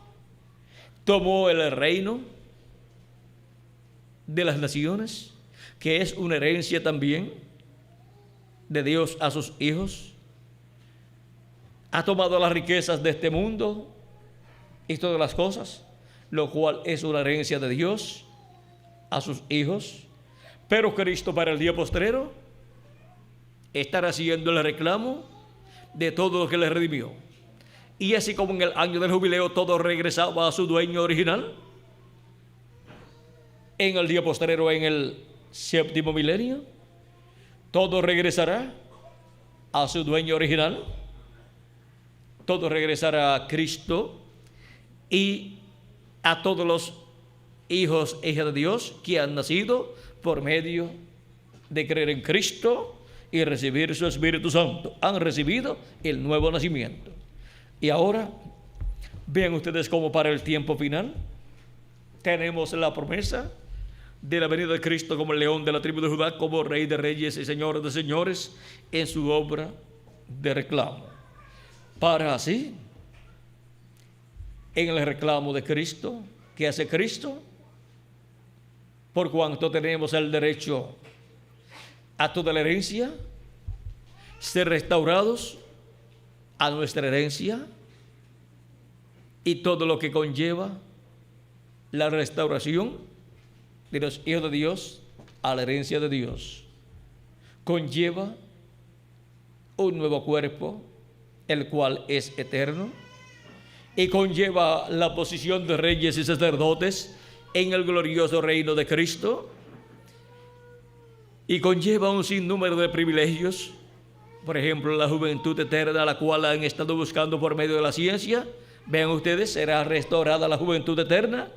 tomó el reino de las naciones, que es una herencia también de Dios a sus hijos, ha tomado las riquezas de este mundo y todas las cosas, lo cual es una herencia de Dios a sus hijos, pero Cristo para el día postrero estará haciendo el reclamo de todo lo que le redimió. Y así como en el año del jubileo todo regresaba a su dueño original, en el día postrero, en el séptimo milenio, todo regresará a su dueño original, todo regresará a Cristo y a todos los hijos e hijas de Dios que han nacido por medio de creer en Cristo y recibir su Espíritu Santo. Han recibido el nuevo nacimiento. Y ahora, vean ustedes cómo para el tiempo final tenemos la promesa de la venida de Cristo como el león de la tribu de Judá, como Rey de reyes y Señor de señores en su obra de reclamo. Para así, en el reclamo de Cristo, ¿qué hace Cristo? Por cuanto tenemos el derecho a toda la herencia, ser restaurados a nuestra herencia y todo lo que conlleva la restauración de los hijos de Dios a la herencia de Dios. Conlleva un nuevo cuerpo, el cual es eterno, y conlleva la posición de reyes y sacerdotes en el glorioso reino de Cristo, y conlleva un sinnúmero de privilegios. Por ejemplo, la juventud eterna, la cual han estado buscando por medio de la ciencia. Vean ustedes, será restaurada la juventud eterna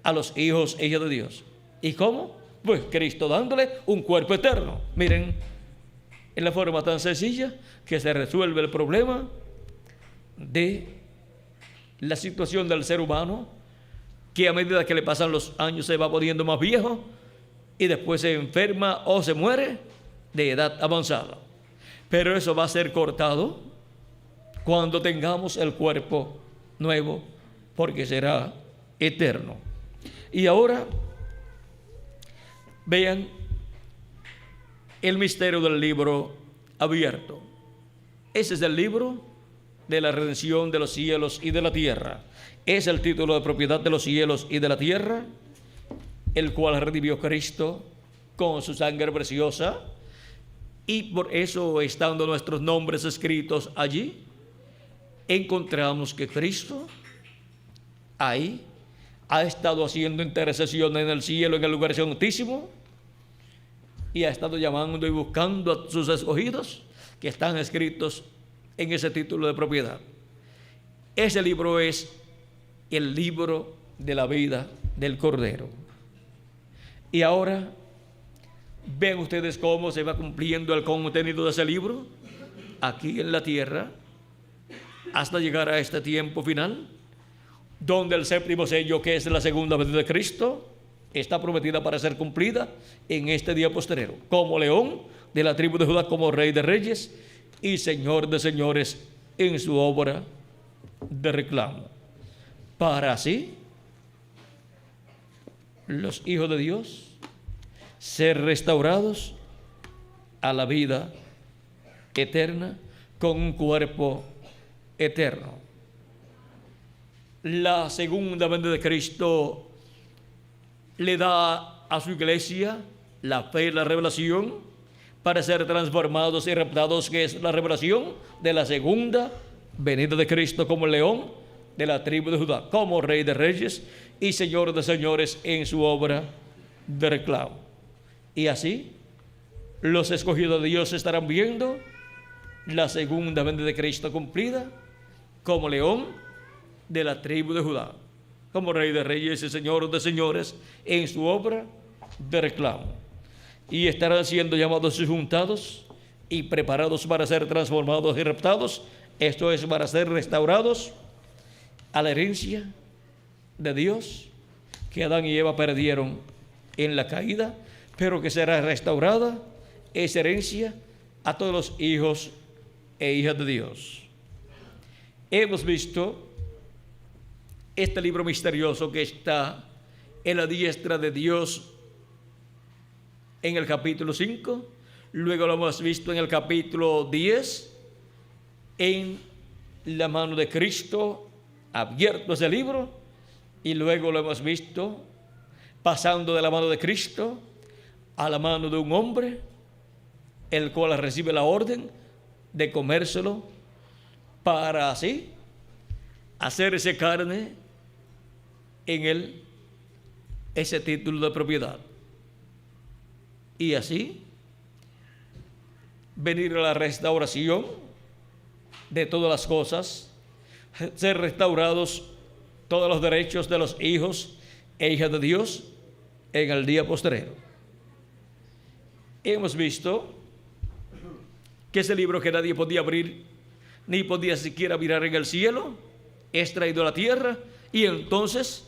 a los hijos e hijas de Dios. ¿Y cómo? Pues Cristo dándole un cuerpo eterno. Miren, en la forma tan sencilla que se resuelve el problema de la situación del ser humano, que a medida que le pasan los años se va poniendo más viejo y después se enferma o se muere de edad avanzada. Pero eso va a ser cortado cuando tengamos el cuerpo nuevo, porque será eterno. Y ahora vean el misterio del libro abierto. Ese es el libro de la redención de los cielos y de la tierra. Es el título de propiedad de los cielos y de la tierra, el cual redimió Cristo con su sangre preciosa. Y por eso, estando nuestros nombres escritos allí, encontramos que Cristo ahí ha estado haciendo intercesión en el cielo, en el lugar santísimo, y ha estado llamando y buscando a sus escogidos que están escritos en ese título de propiedad. Ese libro es el libro de la vida del Cordero. Y ahora ven ustedes cómo se va cumpliendo el contenido de ese libro aquí en la tierra hasta llegar a este tiempo final, donde el séptimo sello, que es la segunda venida de Cristo, está prometida para ser cumplida en este día postrero, como león de la tribu de Judá, como rey de reyes y señor de señores en su obra de reclamo, para así los hijos de Dios ser restaurados a la vida eterna con un cuerpo eterno. La segunda venida de Cristo le da a su iglesia la fe y la revelación para ser transformados y raptados, que es la revelación de la segunda venida de Cristo como león de la tribu de Judá, como rey de reyes y señor de señores en su obra de reclamo. Y así los escogidos de Dios estarán viendo la segunda venida de Cristo cumplida como león de la tribu de Judá, como rey de reyes y señor de señores en su obra de reclamo. Y estarán siendo llamados y juntados y preparados para ser transformados y raptados, esto es, para ser restaurados a la herencia de Dios que Adán y Eva perdieron en la caída, pero que será restaurada esa herencia a todos los hijos e hijas de Dios. Hemos visto este libro misterioso que está en la diestra de Dios en el capítulo 5, luego lo hemos visto en el capítulo 10, en la mano de Cristo, abierto ese libro, y luego lo hemos visto pasando de la mano de Cristo a la mano de un hombre, el cual recibe la orden de comérselo para así hacerse carne en él, ese título de propiedad. Y así venir a la restauración de todas las cosas, ser restaurados todos los derechos de los hijos e hijas de Dios en el día postrero. Hemos visto que ese libro que nadie podía abrir, ni podía siquiera mirar en el cielo, es traído a la tierra, y entonces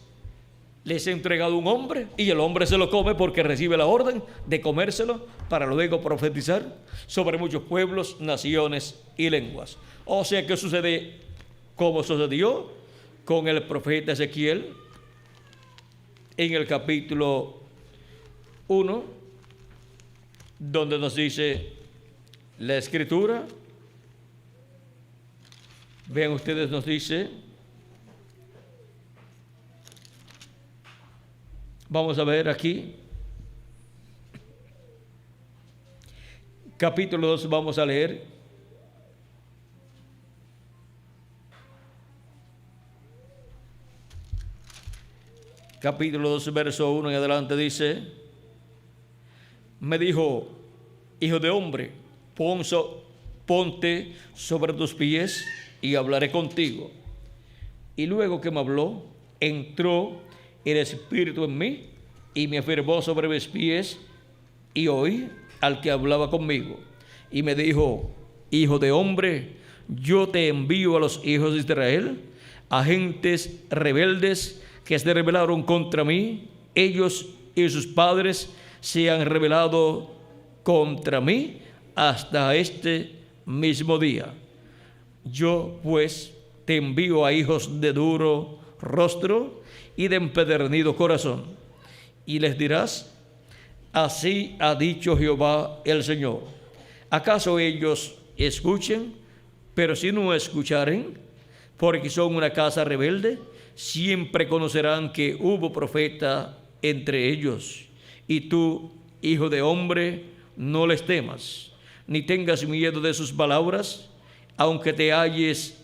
les he entregado un hombre, y el hombre se lo come porque recibe la orden de comérselo para luego profetizar sobre muchos pueblos, naciones y lenguas. O sea que sucede como sucedió con el profeta Ezequiel en el capítulo 1, donde nos dice la escritura. Vean ustedes, nos dice, vamos a ver aquí, capítulo 2, vamos a leer. Capítulo 2, verso 1 en adelante dice: me dijo: hijo de hombre, ponte sobre tus pies y hablaré contigo. Y luego que me habló, entró el Espíritu en mí y me afirmó sobre mis pies, y oí al que hablaba conmigo. Y me dijo: hijo de hombre, yo te envío a los hijos de Israel, a gentes rebeldes que se rebelaron contra mí. Ellos y sus padres se han rebelado contra mí hasta este mismo día. Yo pues te envío a hijos de duro rostro y de empedernido corazón. Y les dirás: así ha dicho Jehová el Señor. ¿Acaso ellos escuchen? Pero si no escucharen, porque son una casa rebelde, siempre conocerán que hubo profeta entre ellos. Y tú, hijo de hombre, no les temas, ni tengas miedo de sus palabras, aunque te halles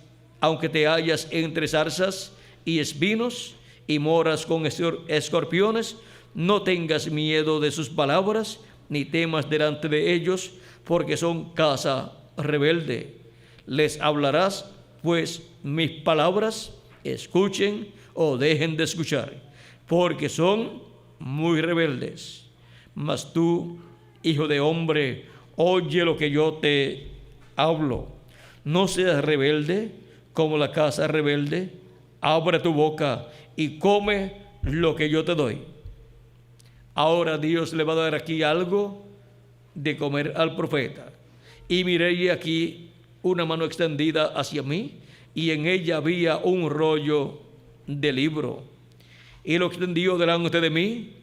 entre zarzas y espinos y moras con escorpiones. No tengas miedo de sus palabras, ni temas delante de ellos, porque son casa rebelde. Les hablarás, pues, mis palabras, escuchen o dejen de escuchar, porque son muy rebeldes. Mas tú, hijo de hombre, oye lo que yo te hablo. No seas rebelde como la casa rebelde. Abre tu boca y come lo que yo te doy. Ahora Dios le va a dar aquí algo de comer al profeta. Y miré aquí una mano extendida hacia mí, y en ella había un rollo de libro. Y lo extendió delante de mí,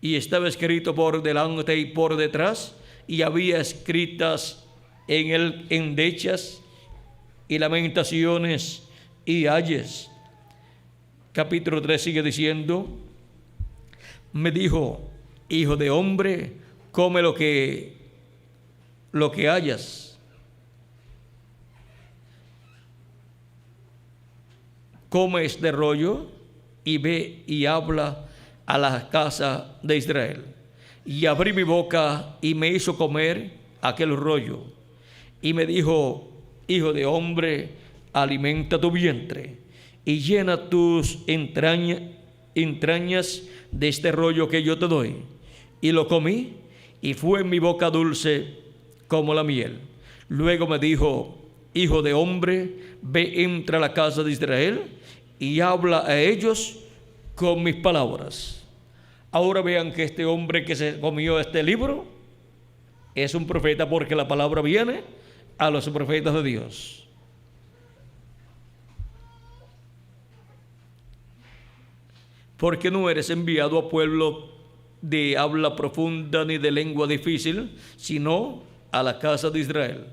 y estaba escrito por delante y por detrás, y había escritas en él endechas y lamentaciones y ayes. Capítulo 3 sigue diciendo: me dijo: hijo de hombre, come lo que hayas. Come este rollo y ve y habla a la casa de Israel. Y abrí mi boca y me hizo comer aquel rollo. Y me dijo: hijo de hombre, alimenta tu vientre y llena tus entrañas de este rollo que yo te doy. Y lo comí, y fue en mi boca dulce como la miel. Luego me dijo: hijo de hombre, ve, entra a la casa de Israel y habla a ellos con mis palabras. Ahora vean que este hombre que se comió este libro es un profeta, porque la palabra viene a los profetas de Dios. Porque no eres enviado a pueblo de habla profunda ni de lengua difícil, sino a la casa de Israel.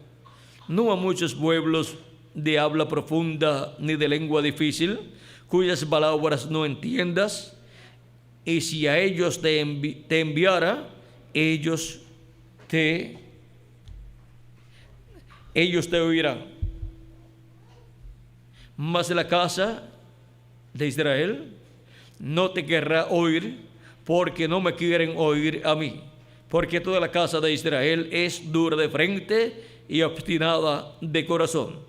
No a muchos pueblos de habla profunda ni de lengua difícil, cuyas palabras no entiendas. Y si a ellos te enviara, ellos te oirán. Mas la casa de Israel no te querrá oír, porque no me quieren oír a mí. Porque toda la casa de Israel es dura de frente y obstinada de corazón.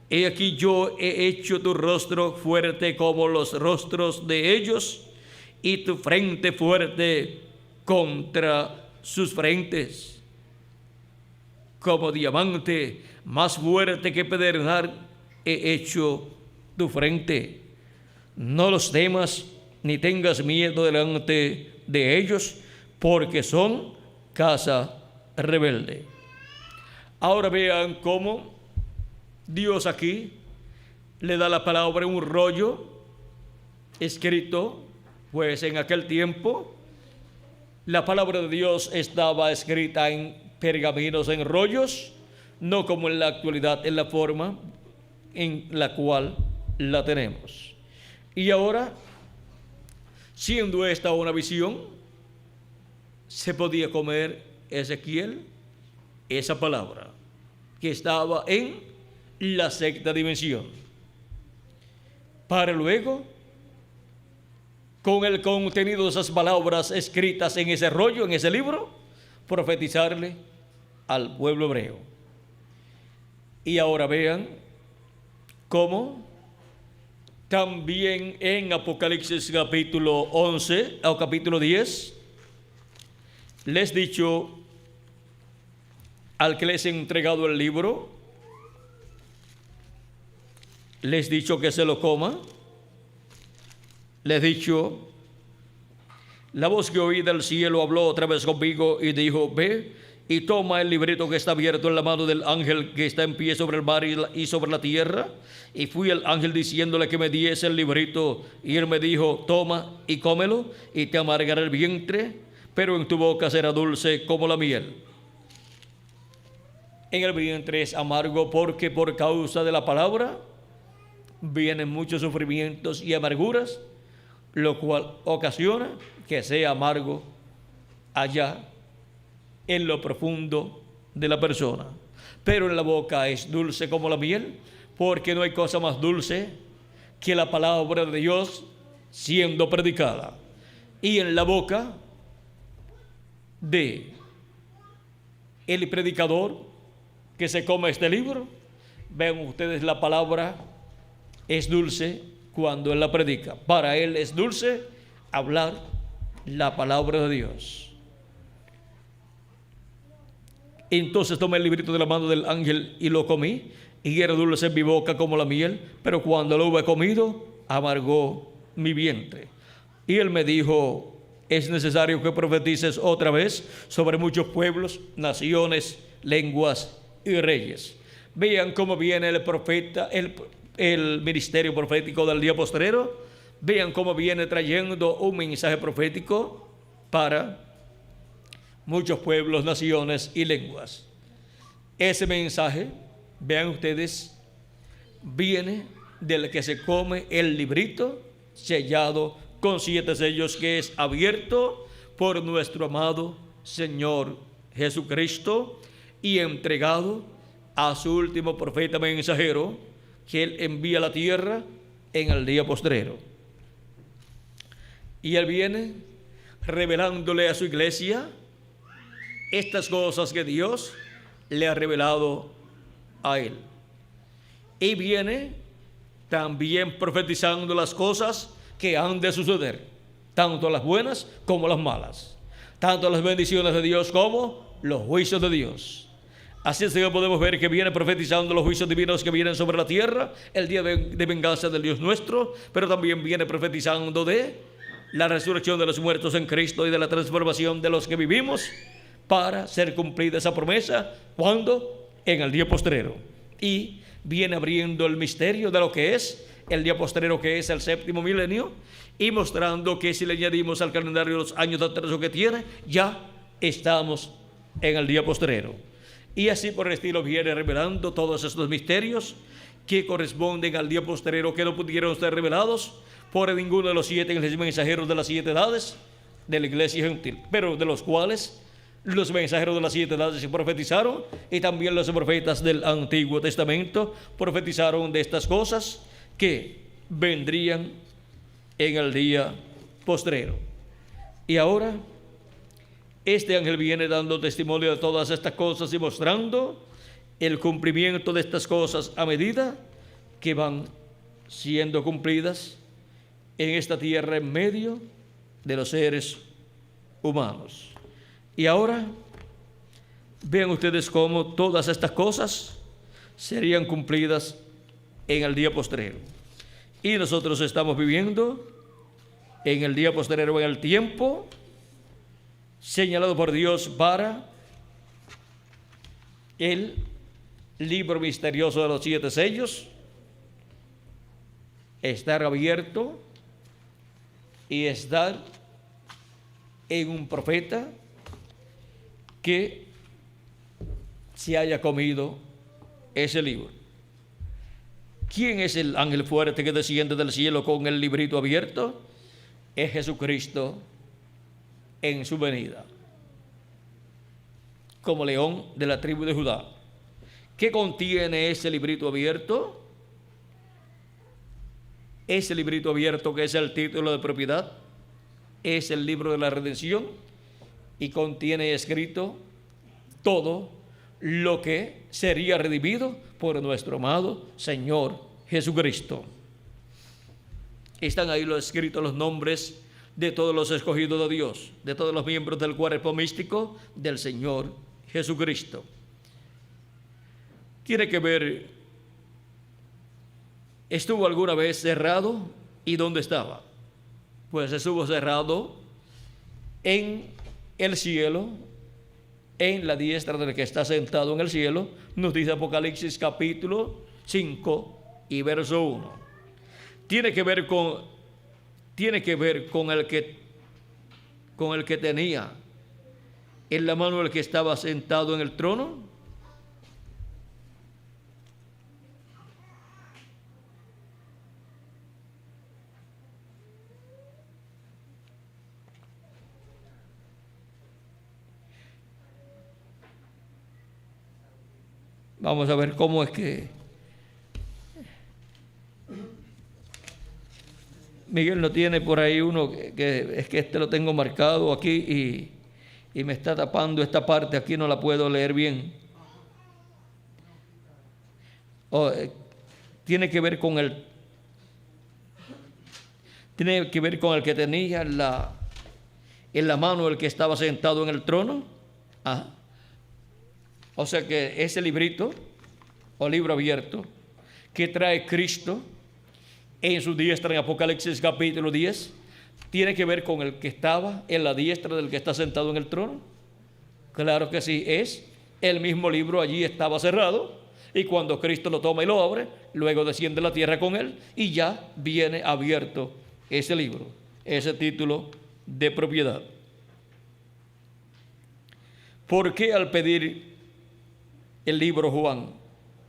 He aquí yo he hecho tu rostro fuerte como los rostros de ellos, y tu frente fuerte contra sus frentes. Como diamante más fuerte que pedernal he hecho tu frente. No los temas ni tengas miedo delante de ellos, porque son casa rebelde. Ahora vean cómo Dios aquí le da la palabra en un rollo escrito, pues en aquel tiempo la palabra de Dios estaba escrita en pergaminos, en rollos, no como en la actualidad, en la forma en la cual la tenemos. Y ahora, siendo esta una visión, se podía comer Ezequiel esa palabra que estaba en la sexta dimensión, para luego, con el contenido de esas palabras escritas en ese rollo, en ese libro, profetizarle al pueblo hebreo. Y ahora vean cómo también en Apocalipsis capítulo 11 o capítulo 10 les dicho al que les he entregado el libro, les dicho que se lo coma, les dicho, la voz que oí del cielo habló otra vez conmigo y dijo, ve y toma el librito que está abierto en la mano del ángel que está en pie sobre el mar y sobre la tierra. Y fui al ángel diciéndole que me diese el librito, y él me dijo, toma y cómelo, y te amargará el vientre, pero en tu boca será dulce como la miel. En el vientre es amargo porque por causa de la palabra vienen muchos sufrimientos y amarguras, lo cual ocasiona que sea amargo allá en lo profundo de la persona. Pero en la boca es dulce como la miel, porque no hay cosa más dulce que la palabra de Dios siendo predicada. Y en la boca de el predicador que se come este libro, vean ustedes, la palabra es dulce cuando él la predica. Para él es dulce hablar la palabra de Dios. Entonces tomé el librito de la mano del ángel y lo comí, y era dulce en mi boca como la miel, pero cuando lo hube comido, amargó mi vientre. Y él me dijo, es necesario que profetices otra vez sobre muchos pueblos, naciones, lenguas y reyes. Vean cómo viene el profeta, el ministerio profético del día postrero. Vean cómo viene trayendo un mensaje profético para muchos pueblos, naciones y lenguas. Ese mensaje, vean ustedes, viene del que se come el librito sellado con 7 sellos, que es abierto por nuestro amado Señor Jesucristo y entregado a su último profeta mensajero que él envía a la tierra en el día postrero. Y él viene revelándole a su iglesia estas cosas que Dios le ha revelado a él. Y viene también profetizando las cosas que han de suceder, tanto las buenas como las malas, tanto las bendiciones de Dios como los juicios de Dios. Así es que podemos ver que viene profetizando los juicios divinos que vienen sobre la tierra, el día de venganza del Dios nuestro, pero también viene profetizando de la resurrección de los muertos en Cristo y de la transformación de los que vivimos, para ser cumplida esa promesa, ¿cuándo? En el día postrero. Y viene abriendo el misterio de lo que es el día postrero, que es el 7º milenio, y mostrando que si le añadimos al calendario los años de atraso que tiene, ya estamos en el día postrero. Y así por el estilo viene revelando todos estos misterios que corresponden al día postrero, que no pudieron ser revelados por ninguno de los 7 mensajeros de las 7 edades de la iglesia gentil, pero de los cuales los mensajeros de las 7 edades se profetizaron, y también los profetas del Antiguo Testamento profetizaron de estas cosas que vendrían en el día postrero. Y ahora este ángel viene dando testimonio de todas estas cosas y mostrando el cumplimiento de estas cosas a medida que van siendo cumplidas en esta tierra en medio de los seres humanos. Y ahora vean ustedes cómo todas estas cosas serían cumplidas en el día postrero. Y nosotros estamos viviendo en el día postrero, en el tiempo señalado por Dios para el libro misterioso de los 7 sellos estar abierto y estar en un profeta que se haya comido ese libro. ¿Quién es el ángel fuerte que desciende del cielo con el librito abierto? Es Jesucristo en su venida, como león de la tribu de Judá. ¿Qué contiene ese librito abierto? Ese librito abierto, que es el título de propiedad, es el libro de la redención, y contiene escrito todo lo que sería redimido por nuestro amado Señor Jesucristo. Están ahí escritos los nombres de todos los escogidos de Dios, de todos los miembros del cuerpo místico del Señor Jesucristo. Tiene que ver, ¿estuvo alguna vez cerrado? ¿Y dónde estaba? Pues estuvo cerrado en el cielo, en la diestra del que está sentado en el cielo, nos dice Apocalipsis capítulo 5 y verso 1. Tiene que ver con el que tenía en la mano el que estaba sentado en el trono. Vamos a ver cómo es que Miguel no tiene por ahí uno que es que este lo tengo marcado aquí y me está tapando esta parte, aquí no la puedo leer bien. Tiene que ver con el que tenía en la mano el que estaba sentado en el trono. Ajá. O sea que ese librito o libro abierto que trae Cristo en su diestra en Apocalipsis capítulo 10 tiene que ver con el que estaba en la diestra del que está sentado en el trono. Claro que sí, es el mismo libro. Allí estaba cerrado y cuando Cristo lo toma y lo abre, luego desciende a la tierra con él y ya viene abierto ese libro, ese título de propiedad. ¿Por qué al pedir el libro Juan,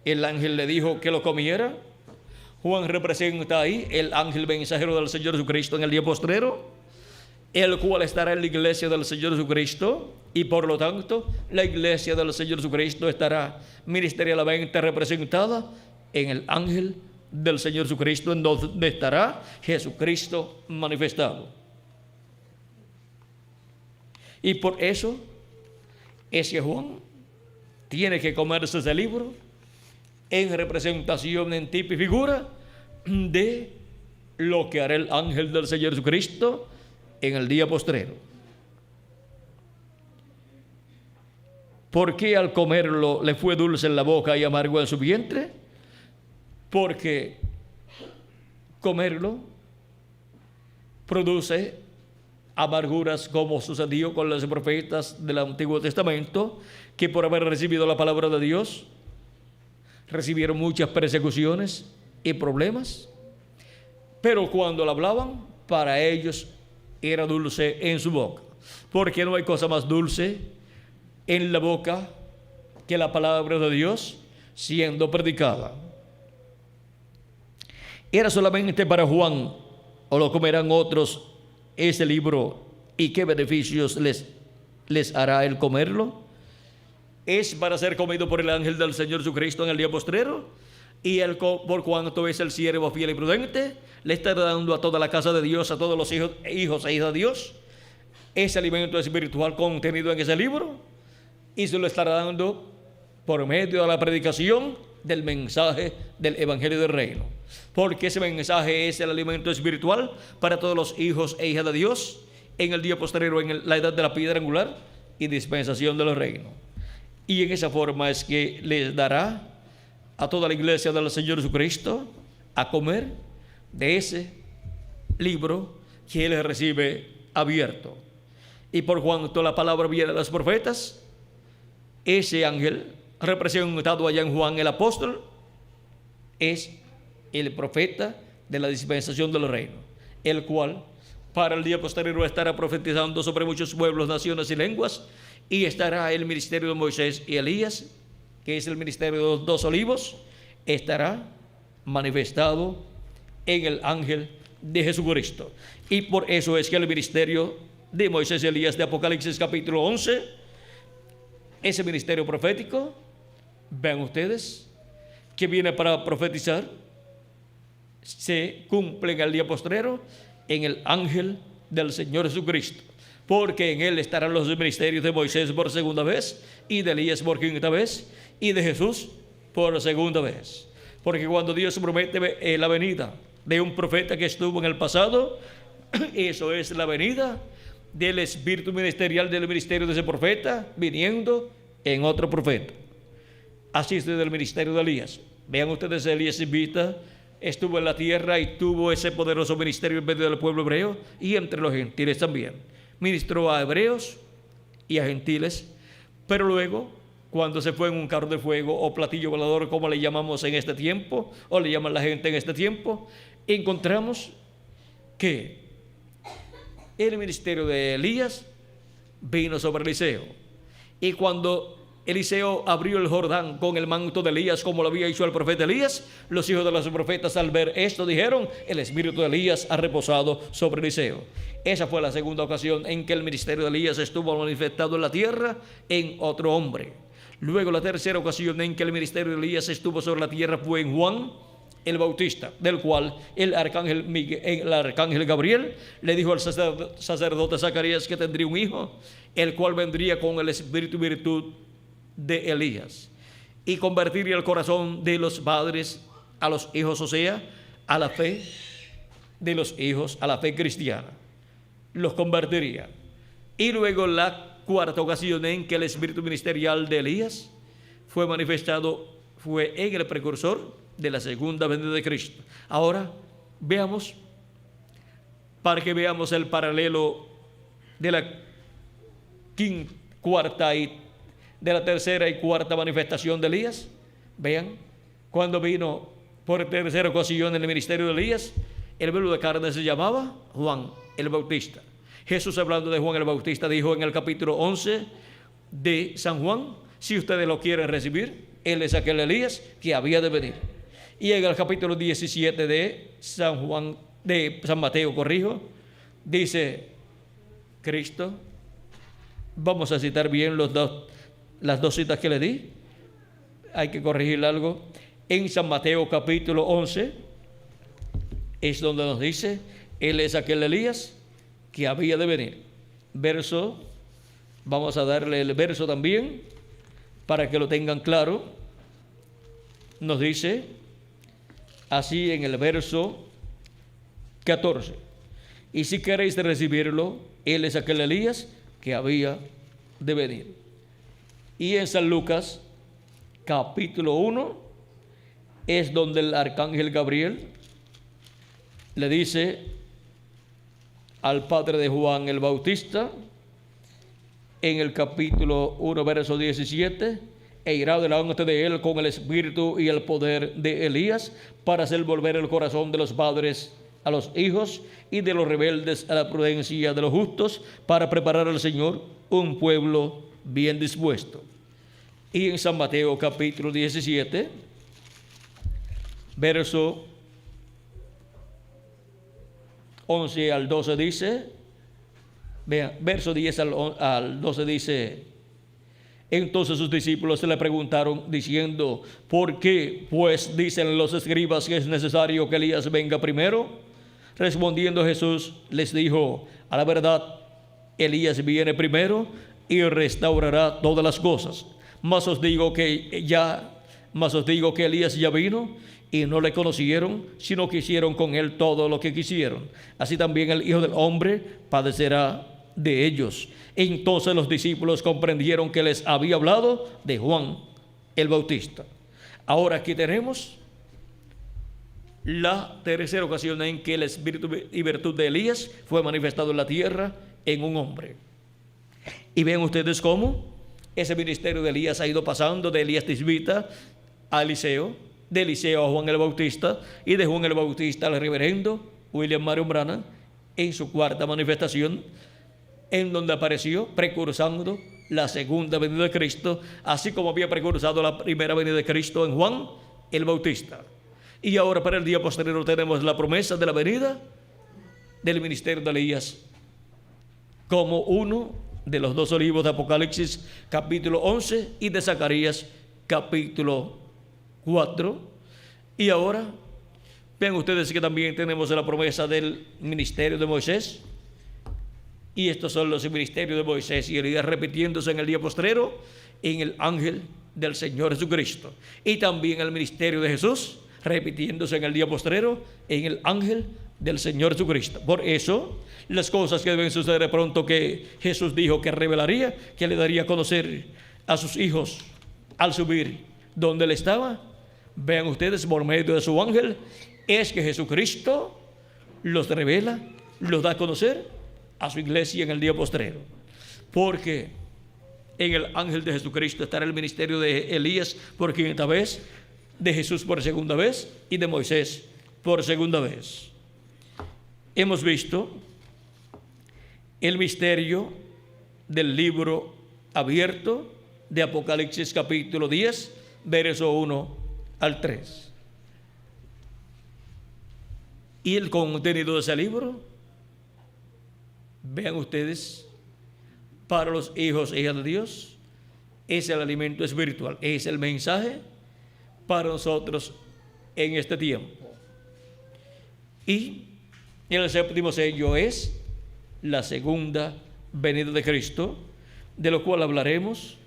el ángel le dijo que lo comiera? Juan representa ahí el ángel mensajero del Señor Jesucristo en el día postrero, el cual estará en la iglesia del Señor Jesucristo, y por lo tanto la iglesia del Señor Jesucristo estará ministerialmente representada en el ángel del Señor Jesucristo, en donde estará Jesucristo manifestado. Y por eso ese Juan tiene que comerse ese libro en representación, en tipo y figura de lo que hará el ángel del Señor Jesucristo en el día postrero. ¿Por qué al comerlo le fue dulce en la boca y amargo en su vientre? Porque comerlo produce amarguras, como sucedió con los profetas del Antiguo Testamento, que por haber recibido la palabra de Dios recibieron muchas persecuciones y problemas, pero cuando la hablaban, para ellos era dulce en su boca, porque no hay cosa más dulce en la boca que la palabra de Dios siendo predicada. ¿Era solamente para Juan o lo comerán otros ese libro, y qué beneficios les hará el comerlo? Es para ser comido por el ángel del Señor Jesucristo en el día postrero, y él, por cuanto es el siervo fiel y prudente, le estará dando a toda la casa de Dios, a todos los hijos e hijas de Dios, ese alimento espiritual contenido en ese libro, y se lo estará dando por medio de la predicación del mensaje del Evangelio del Reino, porque ese mensaje es el alimento espiritual para todos los hijos e hijas de Dios en el día posterior, en la edad de la piedra angular y dispensación de los reinos. Y en esa forma es que les dará a toda la iglesia del Señor Jesucristo a comer de ese libro que él recibe abierto. Y por cuanto la palabra viene de los profetas, ese ángel representado allá en Juan el apóstol es el profeta de la dispensación de los reinos, el cual para el día posterior estará profetizando sobre muchos pueblos, naciones y lenguas, y estará el ministerio de Moisés y Elías, que es el ministerio de los dos olivos, estará manifestado en el ángel de Jesucristo. Y por eso es que el ministerio de Moisés y Elías de Apocalipsis capítulo 11, ese ministerio profético, vean ustedes, que viene para profetizar, se cumple en el día postrero en el ángel del Señor Jesucristo. porque en él estarán los ministerios de Moisés por segunda vez, y de Elías por quinta vez, y de Jesús por segunda vez. Porque cuando Dios promete la venida de un profeta que estuvo en el pasado, eso es la venida del espíritu ministerial del ministerio de ese profeta viniendo en otro profeta. Así es desde el ministerio de Elías. Vean ustedes, Elías Israelita estuvo en la tierra y tuvo ese poderoso ministerio en medio del pueblo hebreo y entre los gentiles también. Ministró a hebreos y a gentiles, pero luego, cuando se fue en un carro de fuego o platillo volador, como le llamamos en este tiempo, o le llaman la gente en este tiempo, encontramos que el ministerio de Elías vino sobre Eliseo. Y cuando Eliseo abrió el Jordán con el manto de Elías, como lo había hecho el profeta Elías, los hijos de los profetas al ver esto dijeron: el espíritu de Elías ha reposado sobre Eliseo. Esa fue la segunda ocasión en que el ministerio de Elías estuvo manifestado en la tierra en otro hombre. Luego, la tercera ocasión en que el ministerio de Elías estuvo sobre la tierra fue en Juan el Bautista, del cual el arcángel Gabriel le dijo al sacerdote Zacarías que tendría un hijo, el cual vendría con el espíritu y virtud de Elías, y convertiría el corazón de los padres a los hijos, o sea, a la fe de los hijos, a la fe cristiana, los convertiría. Y luego la cuarta ocasión en que el espíritu ministerial de Elías fue manifestado fue en el precursor de la segunda venida de Cristo. Ahora veamos, para que veamos el paralelo de la cuarta y de la tercera y cuarta manifestación de Elías. Vean, cuando vino por tercera ocasión en el ministerio de Elías, el verbo de carne se llamaba Juan el Bautista. Jesús, hablando de Juan el Bautista, dijo en el capítulo 11 de San Juan: si ustedes lo quieren recibir, él es aquel Elías que había de venir. Y en el capítulo 17 de San Mateo, dice Cristo, vamos a citar bien las dos citas que le di, hay que corregir algo. En San Mateo capítulo 11 es donde nos dice: él es aquel Elías que había de venir. Verso, vamos a darle el verso también para que lo tengan claro. Nos dice así en el verso 14: y si queréis recibirlo, él es aquel Elías que había de venir. Y en San Lucas capítulo 1 es donde el arcángel Gabriel le dice al padre de Juan el Bautista, en el capítulo 1 verso 17: e irá delante de él con el espíritu y el poder de Elías, para hacer volver el corazón de los padres a los hijos y de los rebeldes a la prudencia de los justos, para preparar al Señor un pueblo bien dispuesto. Y en San Mateo capítulo 17 verso 11 al 12 dice, vean, verso 10 al 12 dice: entonces sus discípulos se le preguntaron diciendo: ¿por qué pues dicen los escribas que es necesario que Elías venga primero? Respondiendo Jesús les dijo: a la verdad, Elías viene primero y restaurará todas las cosas. Mas os digo que Elías ya vino y no le conocieron, sino que hicieron con él todo lo que quisieron. Así también el Hijo del Hombre padecerá de ellos. Entonces los discípulos comprendieron que les había hablado de Juan el Bautista. Ahora aquí tenemos la tercera ocasión en que el espíritu y virtud de Elías fue manifestado en la tierra en un hombre. Y ven ustedes cómo ese ministerio de Elías ha ido pasando de Elías Tisbita a Eliseo, de Eliseo a Juan el Bautista, y de Juan el Bautista al reverendo William Marion Branham en su cuarta manifestación, en donde apareció precursando la segunda venida de Cristo, así como había precursado la primera venida de Cristo en Juan el Bautista. Y ahora, para el día posterior, tenemos la promesa de la venida del ministerio de Elías como uno de los dos olivos de Apocalipsis capítulo 11 y de Zacarías capítulo 4. Y ahora vean ustedes que también tenemos la promesa del ministerio de Moisés Y estos son los ministerios de Moisés y Elías, repitiéndose en el día postrero en el ángel del Señor Jesucristo. Y también el ministerio de Jesús, repitiéndose en el día postrero en el ángel del Señor Jesucristo. Por eso, las cosas que deben suceder de pronto, que Jesús dijo que revelaría, que le daría a conocer a sus hijos al subir donde él estaba, vean ustedes, por medio de su ángel, es que Jesucristo los revela, los da a conocer a su iglesia en el día postrero. Porque en el ángel de Jesucristo estará el ministerio de Elías por quinta vez, de Jesús por segunda vez y de Moisés por segunda vez. Hemos visto el misterio del libro abierto de Apocalipsis capítulo 10, verso 1 al 3. Y el contenido de ese libro, vean ustedes, para los hijos e hijas de Dios, es el alimento espiritual, es el mensaje para nosotros en este tiempo. Y el séptimo sello es la segunda venida de Cristo, de lo cual hablaremos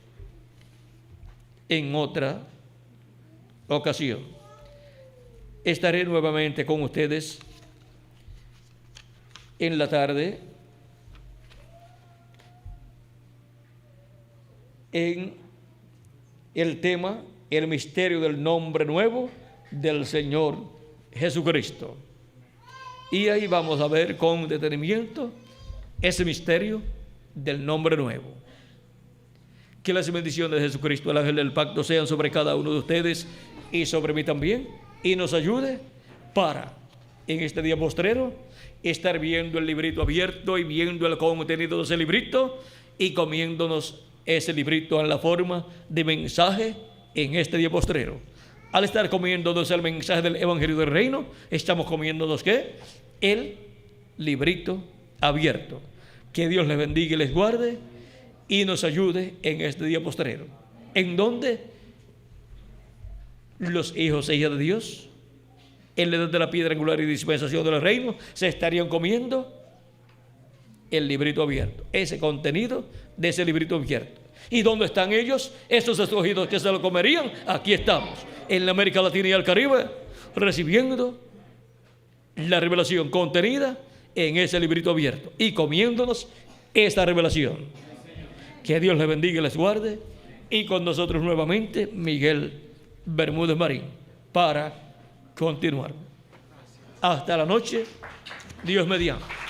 en otra ocasión. Estaré nuevamente con ustedes en la tarde en el tema, el misterio del nombre nuevo del Señor Jesucristo. Y ahí vamos a ver con detenimiento ese misterio del nombre nuevo. Que las bendiciones de Jesucristo, el ángel del pacto, sean sobre cada uno de ustedes y sobre mí también, y nos ayude para, en este día postrero, estar viendo el librito abierto y viendo el contenido de ese librito y comiéndonos ese librito en la forma de mensaje en este día postrero. Al estar comiéndonos el mensaje del Evangelio del Reino, estamos comiéndonos ¿qué? El librito abierto. Que Dios les bendiga y les guarde y nos ayude en este día postrero, en donde los hijos e hijas de Dios, en la edad de la piedra angular y dispensación del reino, se estarían comiendo el librito abierto, ese contenido de ese librito abierto. ¿Y dónde están ellos? Esos escogidos que se lo comerían. Aquí estamos, en la América Latina y el Caribe, recibiendo la revelación contenida en ese librito abierto y comiéndonos esta revelación. Que Dios les bendiga y les guarde. Y con nosotros nuevamente Miguel Bermúdez Marín para continuar. Hasta la noche, Dios mediante.